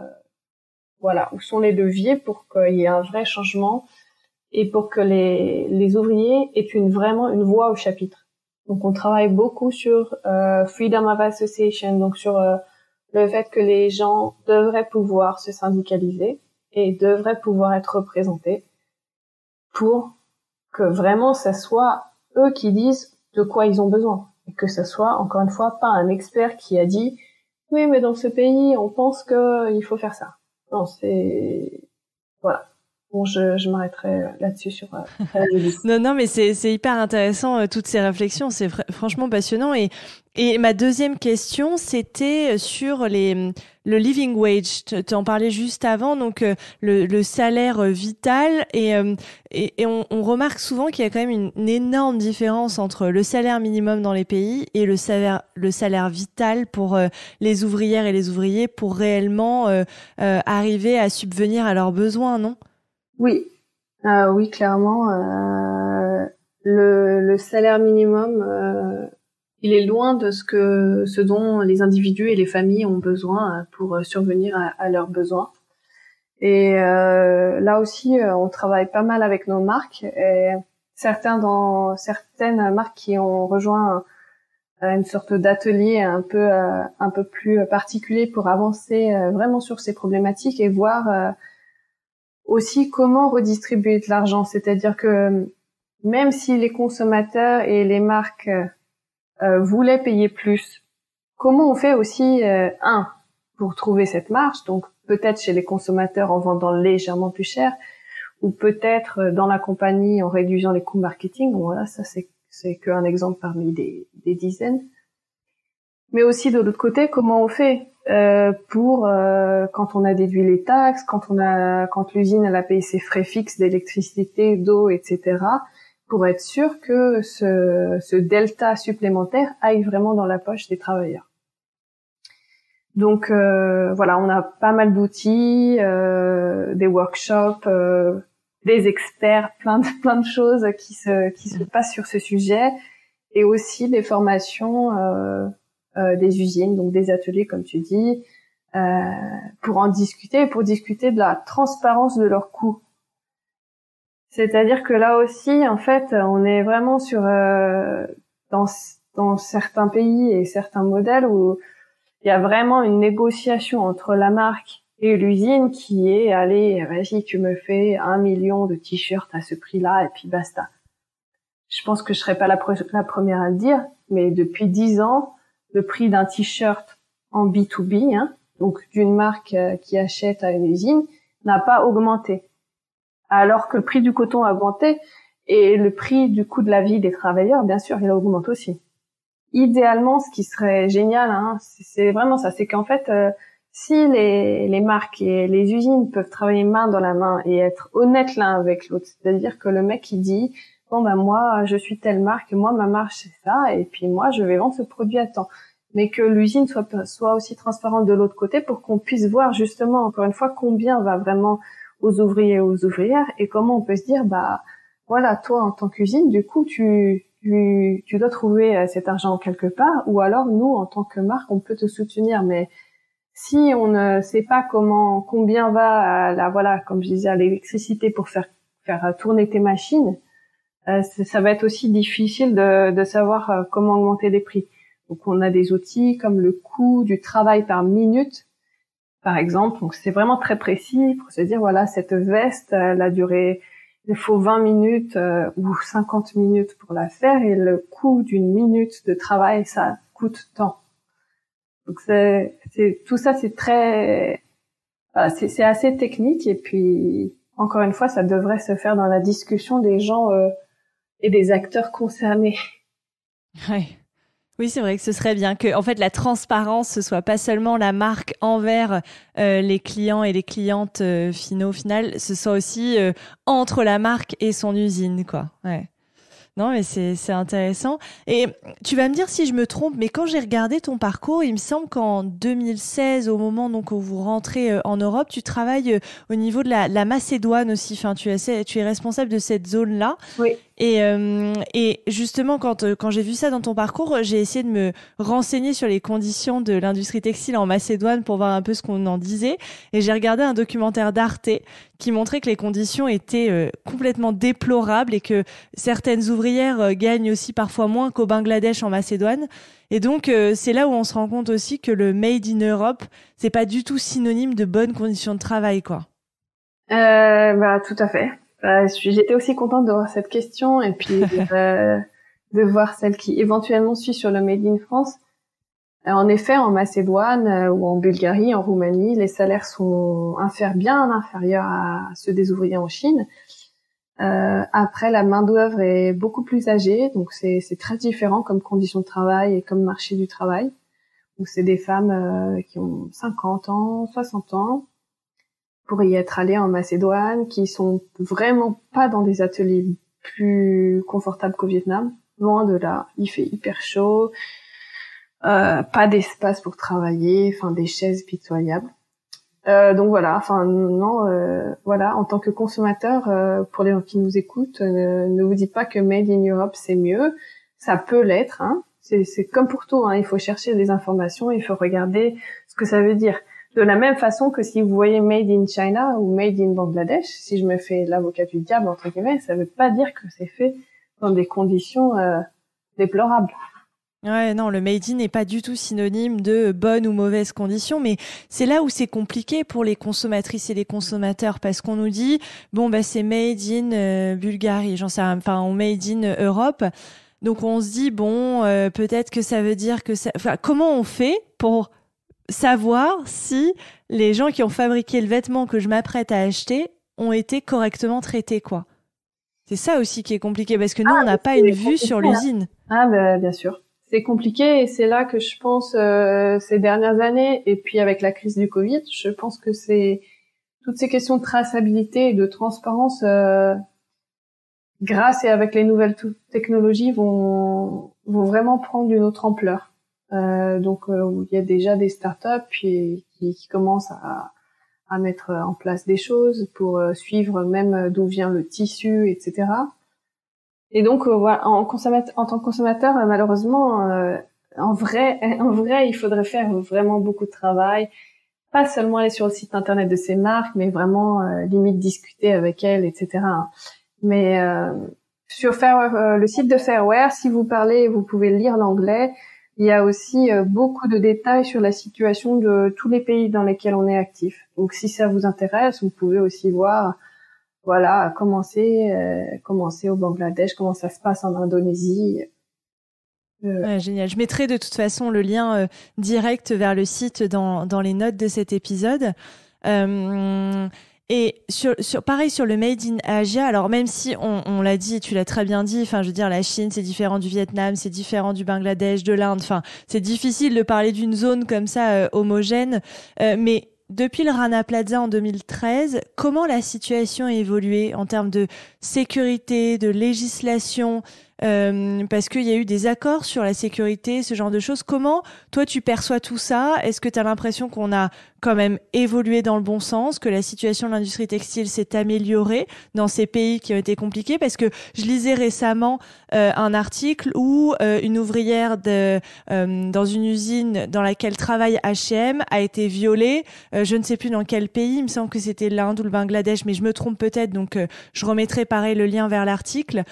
voilà où sont les leviers pour qu'il y ait un vrai changement, et pour que les ouvriers aient vraiment une voix au chapitre. Donc on travaille beaucoup sur Freedom of Association, donc sur le fait que les gens devraient pouvoir se syndicaliser et devraient pouvoir être représentés, pour que vraiment ça soit eux qui disent de quoi ils ont besoin, et que ça soit, encore une fois, pas un expert qui a dit oui, mais dans ce pays on pense que il faut faire ça. Non, voilà, Bon, je m'arrêterai là-dessus sur Non, mais c'est hyper intéressant, toutes ces réflexions. C'est franchement passionnant. Et ma deuxième question, c'était sur le living wage. Tu en parlais juste avant, donc le salaire vital. Et on remarque souvent qu'il y a quand même une énorme différence entre le salaire minimum dans les pays et le salaire vital pour les ouvrières et les ouvriers pour réellement arriver à subvenir à leurs besoins, non ? Oui, oui, clairement. Le salaire minimum, il est loin de ce dont les individus et les familles ont besoin pour survenir à leurs besoins. Et là aussi, on travaille pas mal avec nos marques. Et certaines marques qui ont rejoint une sorte d'atelier un peu plus particulier pour avancer vraiment sur ces problématiques et voir aussi comment redistribuer de l'argent, c'est-à-dire que même si les consommateurs et les marques voulaient payer plus, comment on fait aussi pour trouver cette marge, donc peut-être chez les consommateurs en vendant légèrement plus cher, ou peut-être dans la compagnie en réduisant les coûts marketing. Bon, voilà, ça c'est qu'un exemple parmi des dizaines. Mais aussi de l'autre côté, comment on fait pour quand on a déduit les taxes, quand l'usine elle a payé ses frais fixes d'électricité, d'eau, etc., pour être sûr que ce delta supplémentaire aille vraiment dans la poche des travailleurs. Donc voilà, on a pas mal d'outils, des workshops, des experts, plein de choses qui se passent sur ce sujet, et aussi des formations des usines, donc des ateliers comme tu dis, pour discuter de la transparence de leurs coûts. C'est-à-dire que là aussi, en fait, on est vraiment sur dans certains pays et certains modèles où il y a vraiment une négociation entre la marque et l'usine qui est allez, vas-y, tu me fais 1 million de t-shirts à ce prix-là et puis basta. Je pense que je serais pas la première à le dire, mais depuis 10 ans, le prix d'un t-shirt en B2B, donc d'une marque qui achète à une usine, n'a pas augmenté. Alors que le prix du coton a augmenté et le prix du coût de la vie des travailleurs, bien sûr, il augmente aussi. Idéalement, ce qui serait génial, c'est vraiment ça, c'est qu'en fait, si les marques et les usines peuvent travailler main dans la main et être honnêtes l'un avec l'autre, c'est-à-dire que le mec il dit bon ben moi je suis telle marque, moi ma marge c'est ça et puis moi je vais vendre ce produit à temps, mais que l'usine soit aussi transparente de l'autre côté pour qu'on puisse voir justement encore une fois combien va vraiment aux ouvriers et aux ouvrières et comment on peut se dire bah voilà, toi en tant qu'usine du coup tu dois trouver cet argent quelque part, ou alors nous en tant que marque on peut te soutenir, mais si on ne sait pas combien va comme je disais à l'électricité pour faire tourner tes machines, ça va être aussi difficile de savoir comment augmenter les prix. Donc on a des outils comme le coût du travail par minute, par exemple. Donc c'est vraiment très précis pour se dire voilà, cette veste, la durée, il faut 20 minutes ou 50 minutes pour la faire et le coût d'une minute de travail, ça coûte tant. Donc tout ça, c'est très, c'est assez technique et puis encore une fois, ça devrait se faire dans la discussion des gens et des acteurs concernés. Ouais. Oui, c'est vrai que ce serait bien que, en fait, la transparence, ce soit pas seulement la marque envers les clients et les clientes finaux, au final, ce soit aussi entre la marque et son usine, quoi. Ouais. Non, mais c'est intéressant. Et tu vas me dire si je me trompe, mais quand j'ai regardé ton parcours, il me semble qu'en 2016, au moment donc où vous rentrez en Europe, tu travailles au niveau de la Macédoine aussi. Enfin, tu es responsable de cette zone-là. Oui. Et justement, quand j'ai vu ça dans ton parcours, j'ai essayé de me renseigner sur les conditions de l'industrie textile en Macédoine pour voir un peu ce qu'on en disait. Et j'ai regardé un documentaire d'Arte qui montrait que les conditions étaient complètement déplorables et que certaines ouvrières gagnent aussi parfois moins qu'au Bangladesh en Macédoine. Et donc, c'est là où on se rend compte aussi que le Made in Europe, c'est pas du tout synonyme de bonnes conditions de travail, quoi. Tout à fait. J'étais aussi contente de voir cette question et puis de voir celle qui éventuellement suit sur le Made in France. En effet, en Macédoine ou en Bulgarie, en Roumanie, les salaires sont bien inférieurs à ceux des ouvriers en Chine. Après, la main-d'œuvre est beaucoup plus âgée, donc c'est très différent comme conditions de travail et comme marché du travail. Donc c'est des femmes qui ont 50 ans, 60 ans, pour y être allées en Macédoine, qui sont vraiment pas dans des ateliers plus confortables qu'au Vietnam. Loin de là, il fait hyper chaud. Pas d'espace pour travailler, enfin des chaises pitoyables. Donc voilà, enfin non, voilà, en tant que consommateur, pour les gens qui nous écoutent, ne vous dites pas que Made in Europe c'est mieux. Ça peut l'être, hein. C'est comme pour tout, hein. Il faut chercher des informations, il faut regarder ce que ça veut dire. De la même façon que si vous voyez Made in China ou Made in Bangladesh, si je me fais l'avocat du diable entre guillemets, ça veut pas dire que c'est fait dans des conditions déplorables. Ouais, non, le made in n'est pas du tout synonyme de bonnes ou mauvaises conditions, mais c'est là où c'est compliqué pour les consommatrices et les consommateurs, parce qu'on nous dit, bon, bah, c'est made in Bulgarie, j'en sais rien, enfin, on made in Europe. Donc, on se dit, bon, peut-être que ça veut dire que ça, enfin, comment on fait pour savoir si les gens qui ont fabriqué le vêtement que je m'apprête à acheter ont été correctement traités, quoi. C'est ça aussi qui est compliqué, parce que nous, on n'a pas une vue sur l'usine. Ah, bah, bien sûr. C'est compliqué et c'est là que je pense ces dernières années et puis avec la crise du Covid, je pense que c'est toutes ces questions de traçabilité et de transparence grâce et avec les nouvelles technologies vont vraiment prendre une autre ampleur. Donc il y a déjà des startups qui commencent à mettre en place des choses pour suivre même d'où vient le tissu, etc. Et donc voilà, en tant que consommateur, malheureusement, en vrai, il faudrait faire vraiment beaucoup de travail, pas seulement aller sur le site internet de ces marques, mais vraiment limite discuter avec elles, etc. Mais sur le site de Fairwear, si vous parlez, vous pouvez lire l'anglais. Il y a aussi beaucoup de détails sur la situation de tous les pays dans lesquels on est actif. Donc si ça vous intéresse, vous pouvez aussi voir. Voilà, commencer au Bangladesh, comment ça se passe en Indonésie. Ouais, génial. Je mettrai de toute façon le lien direct vers le site dans les notes de cet épisode. Et pareil sur le Made in Asia, alors même si on l'a dit, tu l'as très bien dit, enfin je veux dire la Chine c'est différent du Vietnam, c'est différent du Bangladesh, de l'Inde, enfin c'est difficile de parler d'une zone comme ça homogène, mais depuis le Rana Plaza en 2013, comment la situation a évolué en termes de sécurité, de législation, parce qu'il y a eu des accords sur la sécurité, ce genre de choses. Comment, toi, tu perçois tout ça? Est-ce que tu as l'impression qu'on a quand même évolué dans le bon sens, que la situation de l'industrie textile s'est améliorée dans ces pays qui ont été compliqués? Parce que je lisais récemment un article où une ouvrière dans une usine dans laquelle travaille H&M a été violée. Je ne sais plus dans quel pays, il me semble que c'était l'Inde ou le Bangladesh, mais je me trompe peut-être, donc je remettrai pareil le lien vers l'article.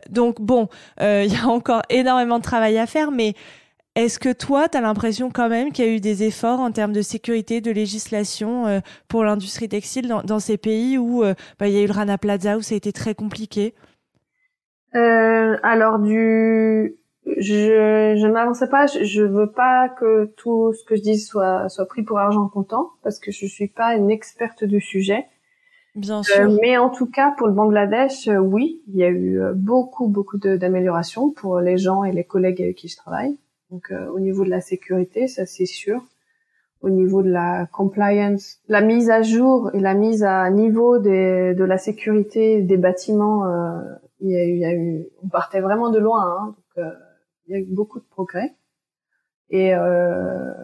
Donc bon, il y a encore énormément de travail à faire, mais est-ce que toi, tu as l'impression quand même qu'il y a eu des efforts en termes de sécurité, de législation pour l'industrie textile dans ces pays où il y a eu le Rana Plaza, où ça a été très compliqué? Alors je ne m'avançais pas, je veux pas que tout ce que je dis soit pris pour argent comptant, parce que je suis pas une experte du sujet. Bien sûr. Mais en tout cas, pour le Bangladesh, oui, il y a eu beaucoup d'améliorations pour les gens et les collègues avec qui je travaille. Donc, au niveau de la sécurité, ça c'est sûr. Au niveau de la compliance, la mise à jour et la mise à niveau de la sécurité des bâtiments, il y a eu, on partait vraiment de loin, hein, donc il y a eu beaucoup de progrès. Et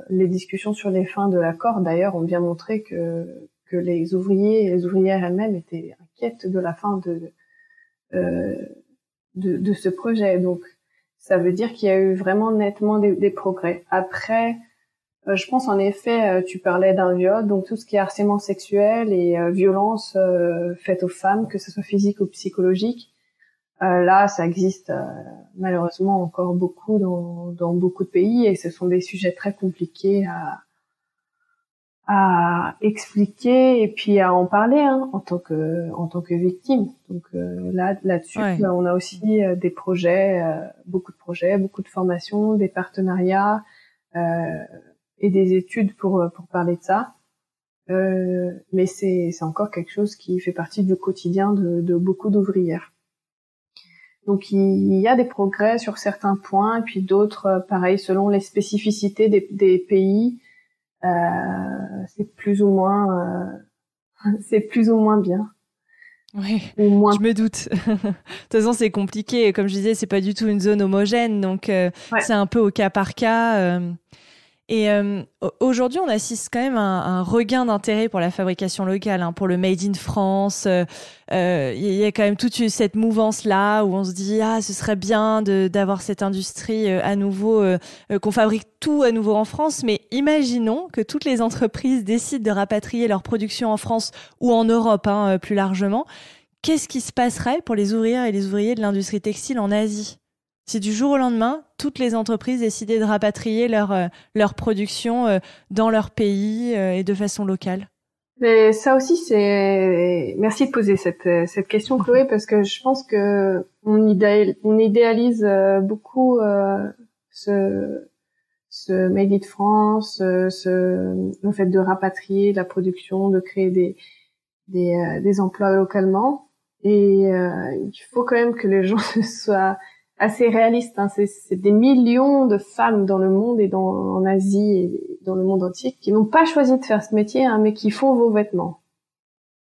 les discussions sur les fins de l'accord, d'ailleurs, ont bien montré que les ouvriers et les ouvrières elles-mêmes étaient inquiètes de la fin de ce projet. Donc, ça veut dire qu'il y a eu vraiment nettement des progrès. Après, je pense en effet, tu parlais d'un viol, donc tout ce qui est harcèlement sexuel et violence faite aux femmes, que ce soit physique ou psychologique, là, ça existe malheureusement encore beaucoup dans beaucoup de pays, et ce sont des sujets très compliqués à expliquer et puis à en parler, hein, en tant que victime. Donc là-dessus, Ouais. On a aussi des projets, beaucoup de formations, des partenariats, et des études pour parler de ça. Mais c'est encore quelque chose qui fait partie du quotidien de beaucoup d'ouvrières. Donc il y a des progrès sur certains points, et puis d'autres, pareil, selon les spécificités des pays, c'est plus ou moins bien. Oui, Ou moins. Je me doute. De toute façon, c'est compliqué. Comme je disais, c'est pas du tout une zone homogène, donc c'est un peu au cas par cas. Et aujourd'hui, on assiste quand même à un regain d'intérêt pour la fabrication locale, hein, pour le Made in France. Il y a quand même toute cette mouvance-là où on se dit ce serait bien d'avoir cette industrie à nouveau, qu'on fabrique tout à nouveau en France. Mais imaginons que toutes les entreprises décident de rapatrier leur production en France ou en Europe, hein, plus largement. Qu'est-ce qui se passerait pour les ouvrières et les ouvriers de l'industrie textile en Asie ? Si du jour au lendemain, toutes les entreprises décidaient de rapatrier leur production dans leur pays et de façon locale. Mais ça aussi, merci de poser cette question, Chloé, parce que je pense que on idéalise beaucoup ce Made in France, le fait de rapatrier la production, de créer des emplois localement. Et il faut quand même que les gens soient assez réaliste, hein. C'est des millions de femmes dans le monde et en Asie et dans le monde entier qui n'ont pas choisi de faire ce métier, hein, mais qui font vos vêtements.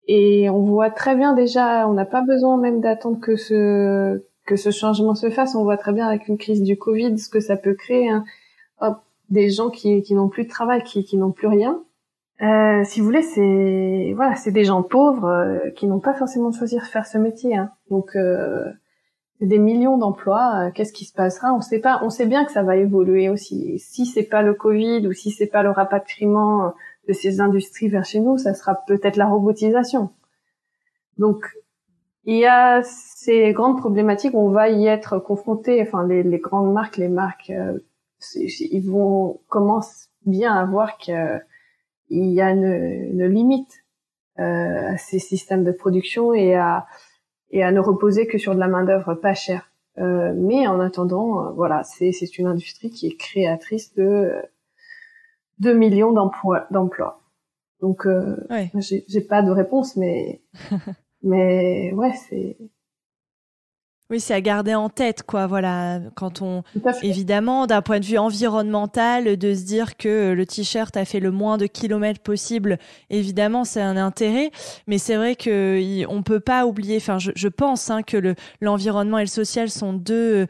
Et on voit très bien déjà, on n'a pas besoin même d'attendre que ce changement se fasse. On voit très bien avec une crise du Covid ce que ça peut créer, hein. Des gens qui n'ont plus de travail, qui n'ont plus rien. Si vous voulez, c'est des gens pauvres qui n'ont pas forcément choisi de faire ce métier, hein. Donc des millions d'emplois, qu'est-ce qui se passera? On sait pas. On sait bien que ça va évoluer aussi. Si c'est pas le Covid ou si c'est pas le rapatriement de ces industries vers chez nous, ça sera peut-être la robotisation. Donc, il y a ces grandes problématiques, on va y être confronté. Enfin, les grandes marques, ils commencent bien à voir qu'il y a une limite à ces systèmes de production et à ne reposer que sur de la main-d'œuvre pas chère. Mais en attendant, voilà, c'est une industrie qui est créatrice de millions d'emplois. Donc, j'ai pas de réponse, mais ouais, c'est... Oui, c'est à garder en tête, quoi. Voilà, évidemment, d'un point de vue environnemental, de se dire que le t-shirt a fait le moins de kilomètres possible, évidemment, c'est un intérêt. Mais c'est vrai que on peut pas oublier. Enfin, je pense que l'environnement et le social sont deux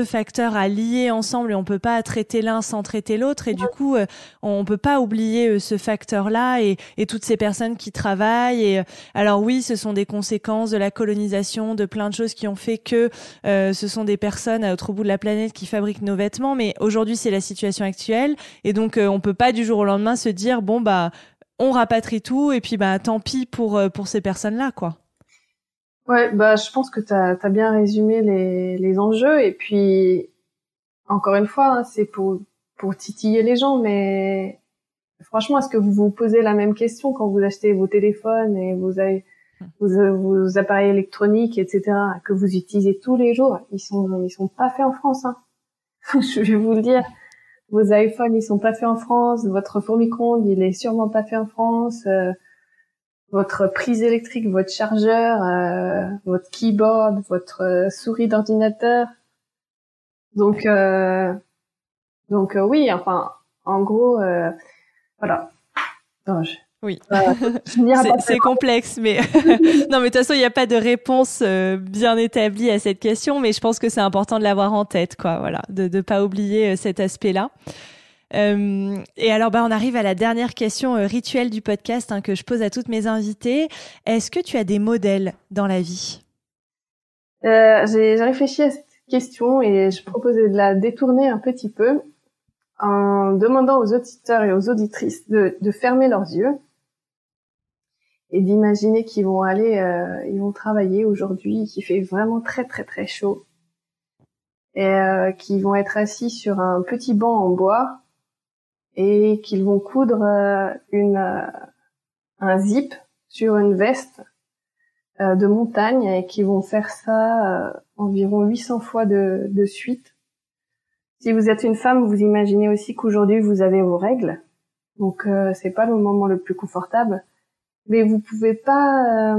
facteurs à lier ensemble et on peut pas traiter l'un sans traiter l'autre. Et du coup, on peut pas oublier ce facteur-là et toutes ces personnes qui travaillent. Et alors oui, ce sont des conséquences de la colonisation, de plein de choses qui ont fait que ce sont des personnes à l'autre bout de la planète qui fabriquent nos vêtements. Mais aujourd'hui, c'est la situation actuelle. Et donc, on peut pas du jour au lendemain se dire, on rapatrie tout et puis tant pis pour ces personnes-là, quoi. Ouais, je pense que t'as bien résumé les enjeux et puis encore une fois, hein, c'est pour titiller les gens, mais franchement, est-ce que vous vous posez la même question quand vous achetez vos téléphones et vous avez vos appareils électroniques, etc., que vous utilisez tous les jours? Ils sont pas faits en France, hein. Je vais vous le dire. Vos iPhones, ils sont pas faits en France. Votre four micro-ondes, il est sûrement pas fait en France. Votre prise électrique, votre chargeur, votre keyboard, votre souris d'ordinateur. Donc oui, enfin, en gros, voilà. Non, oui, c'est complexe, mais non, mais de toute façon, il n'y a pas de réponse bien établie à cette question, mais je pense que c'est important de l'avoir en tête, quoi. Voilà, de pas oublier cet aspect-là. Et alors, on arrive à la dernière question rituelle du podcast que je pose à toutes mes invitées. Est-ce que tu as des modèles dans la vie? J'ai réfléchi à cette question et je proposais de la détourner un petit peu en demandant aux auditeurs et aux auditrices de fermer leurs yeux et d'imaginer qu'ils vont ils vont travailler aujourd'hui, qu'il fait vraiment très très très chaud et qu'ils vont être assis sur un petit banc en bois et qu'ils vont coudre un zip sur une veste de montagne et qu'ils vont faire ça environ 800 fois de suite Si vous êtes une femme, vous imaginez aussi qu'aujourd'hui vous avez vos règles. Donc c'est pas le moment le plus confortable, mais vous pouvez pas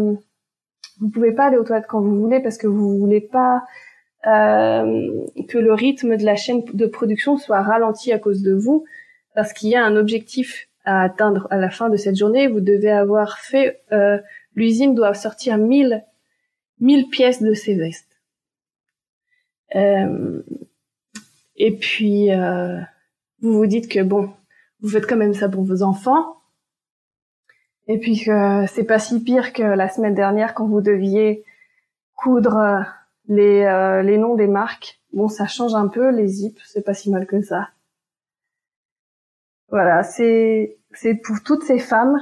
aller aux toilettes quand vous voulez parce que vous voulez pas que le rythme de la chaîne de production soit ralenti à cause de vous, parce qu'il y a un objectif à atteindre à la fin de cette journée. Vous devez avoir fait l'usine doit sortir 1000 pièces de ces vestes. Et puis vous vous dites que bon, vous faites quand même ça pour vos enfants. Et puis que c'est pas si pire que la semaine dernière quand vous deviez coudre les noms des marques. Bon, ça change un peu, les zips, c'est pas si mal que ça. Voilà, c'est pour toutes ces femmes.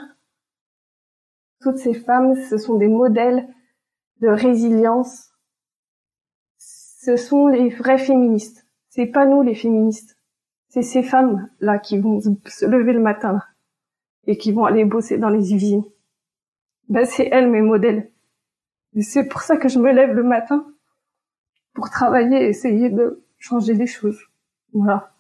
Toutes ces femmes, ce sont des modèles de résilience. Ce sont les vraies féministes. C'est pas nous les féministes. C'est ces femmes-là qui vont se lever le matin et qui vont aller bosser dans les usines. Ben, c'est elles mes modèles. Et c'est pour ça que je me lève le matin pour travailler et essayer de changer les choses. Voilà.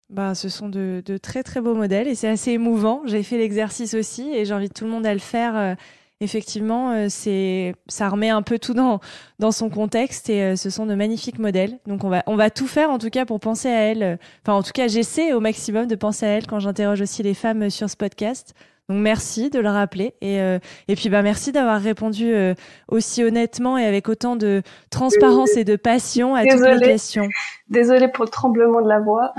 Bah, ce sont de très très beaux modèles et c'est assez émouvant. J'ai fait l'exercice aussi et j'invite tout le monde à le faire. Effectivement, ça remet un peu tout dans son contexte et ce sont de magnifiques modèles. Donc on va tout faire en tout cas pour penser à elles. Enfin, en tout cas, j'essaie au maximum de penser à elles quand j'interroge aussi les femmes sur ce podcast. Donc merci de le rappeler et puis merci d'avoir répondu aussi honnêtement et avec autant de transparence et de passion à toutes les questions. Désolée pour le tremblement de la voix.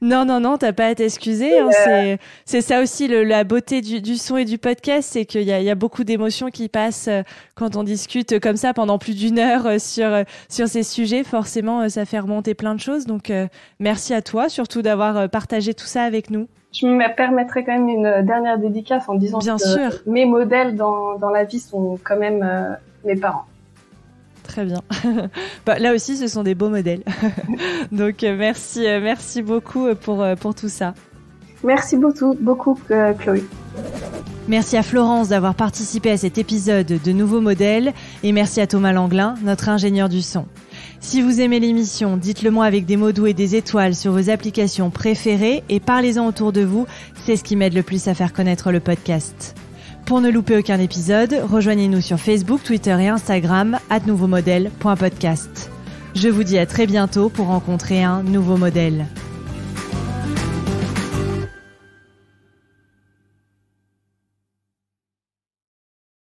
Non, t'as pas à t'excuser. Hein, c'est ça aussi la beauté du son et du podcast, c'est qu'il y a beaucoup d'émotions qui passent quand on discute comme ça pendant plus d'une heure sur ces sujets. Forcément, ça fait remonter plein de choses. Donc merci à toi, surtout d'avoir partagé tout ça avec nous. Je me permettrai quand même une dernière dédicace en disant Bien que sûr. Mes modèles dans la vie sont quand même mes parents. Très bien. Là aussi, ce sont des beaux modèles. Donc merci beaucoup pour tout ça. Merci beaucoup Chloé. Merci à Florence d'avoir participé à cet épisode de Nouveaux Modèles et merci à Thomas Langlin, notre ingénieur du son. Si vous aimez l'émission, dites-le moi avec des mots doux et des étoiles sur vos applications préférées et parlez-en autour de vous, c'est ce qui m'aide le plus à faire connaître le podcast. Pour ne louper aucun épisode, rejoignez-nous sur Facebook, Twitter et Instagram @nouveaumodèle.podcast. Je vous dis à très bientôt pour rencontrer un nouveau modèle.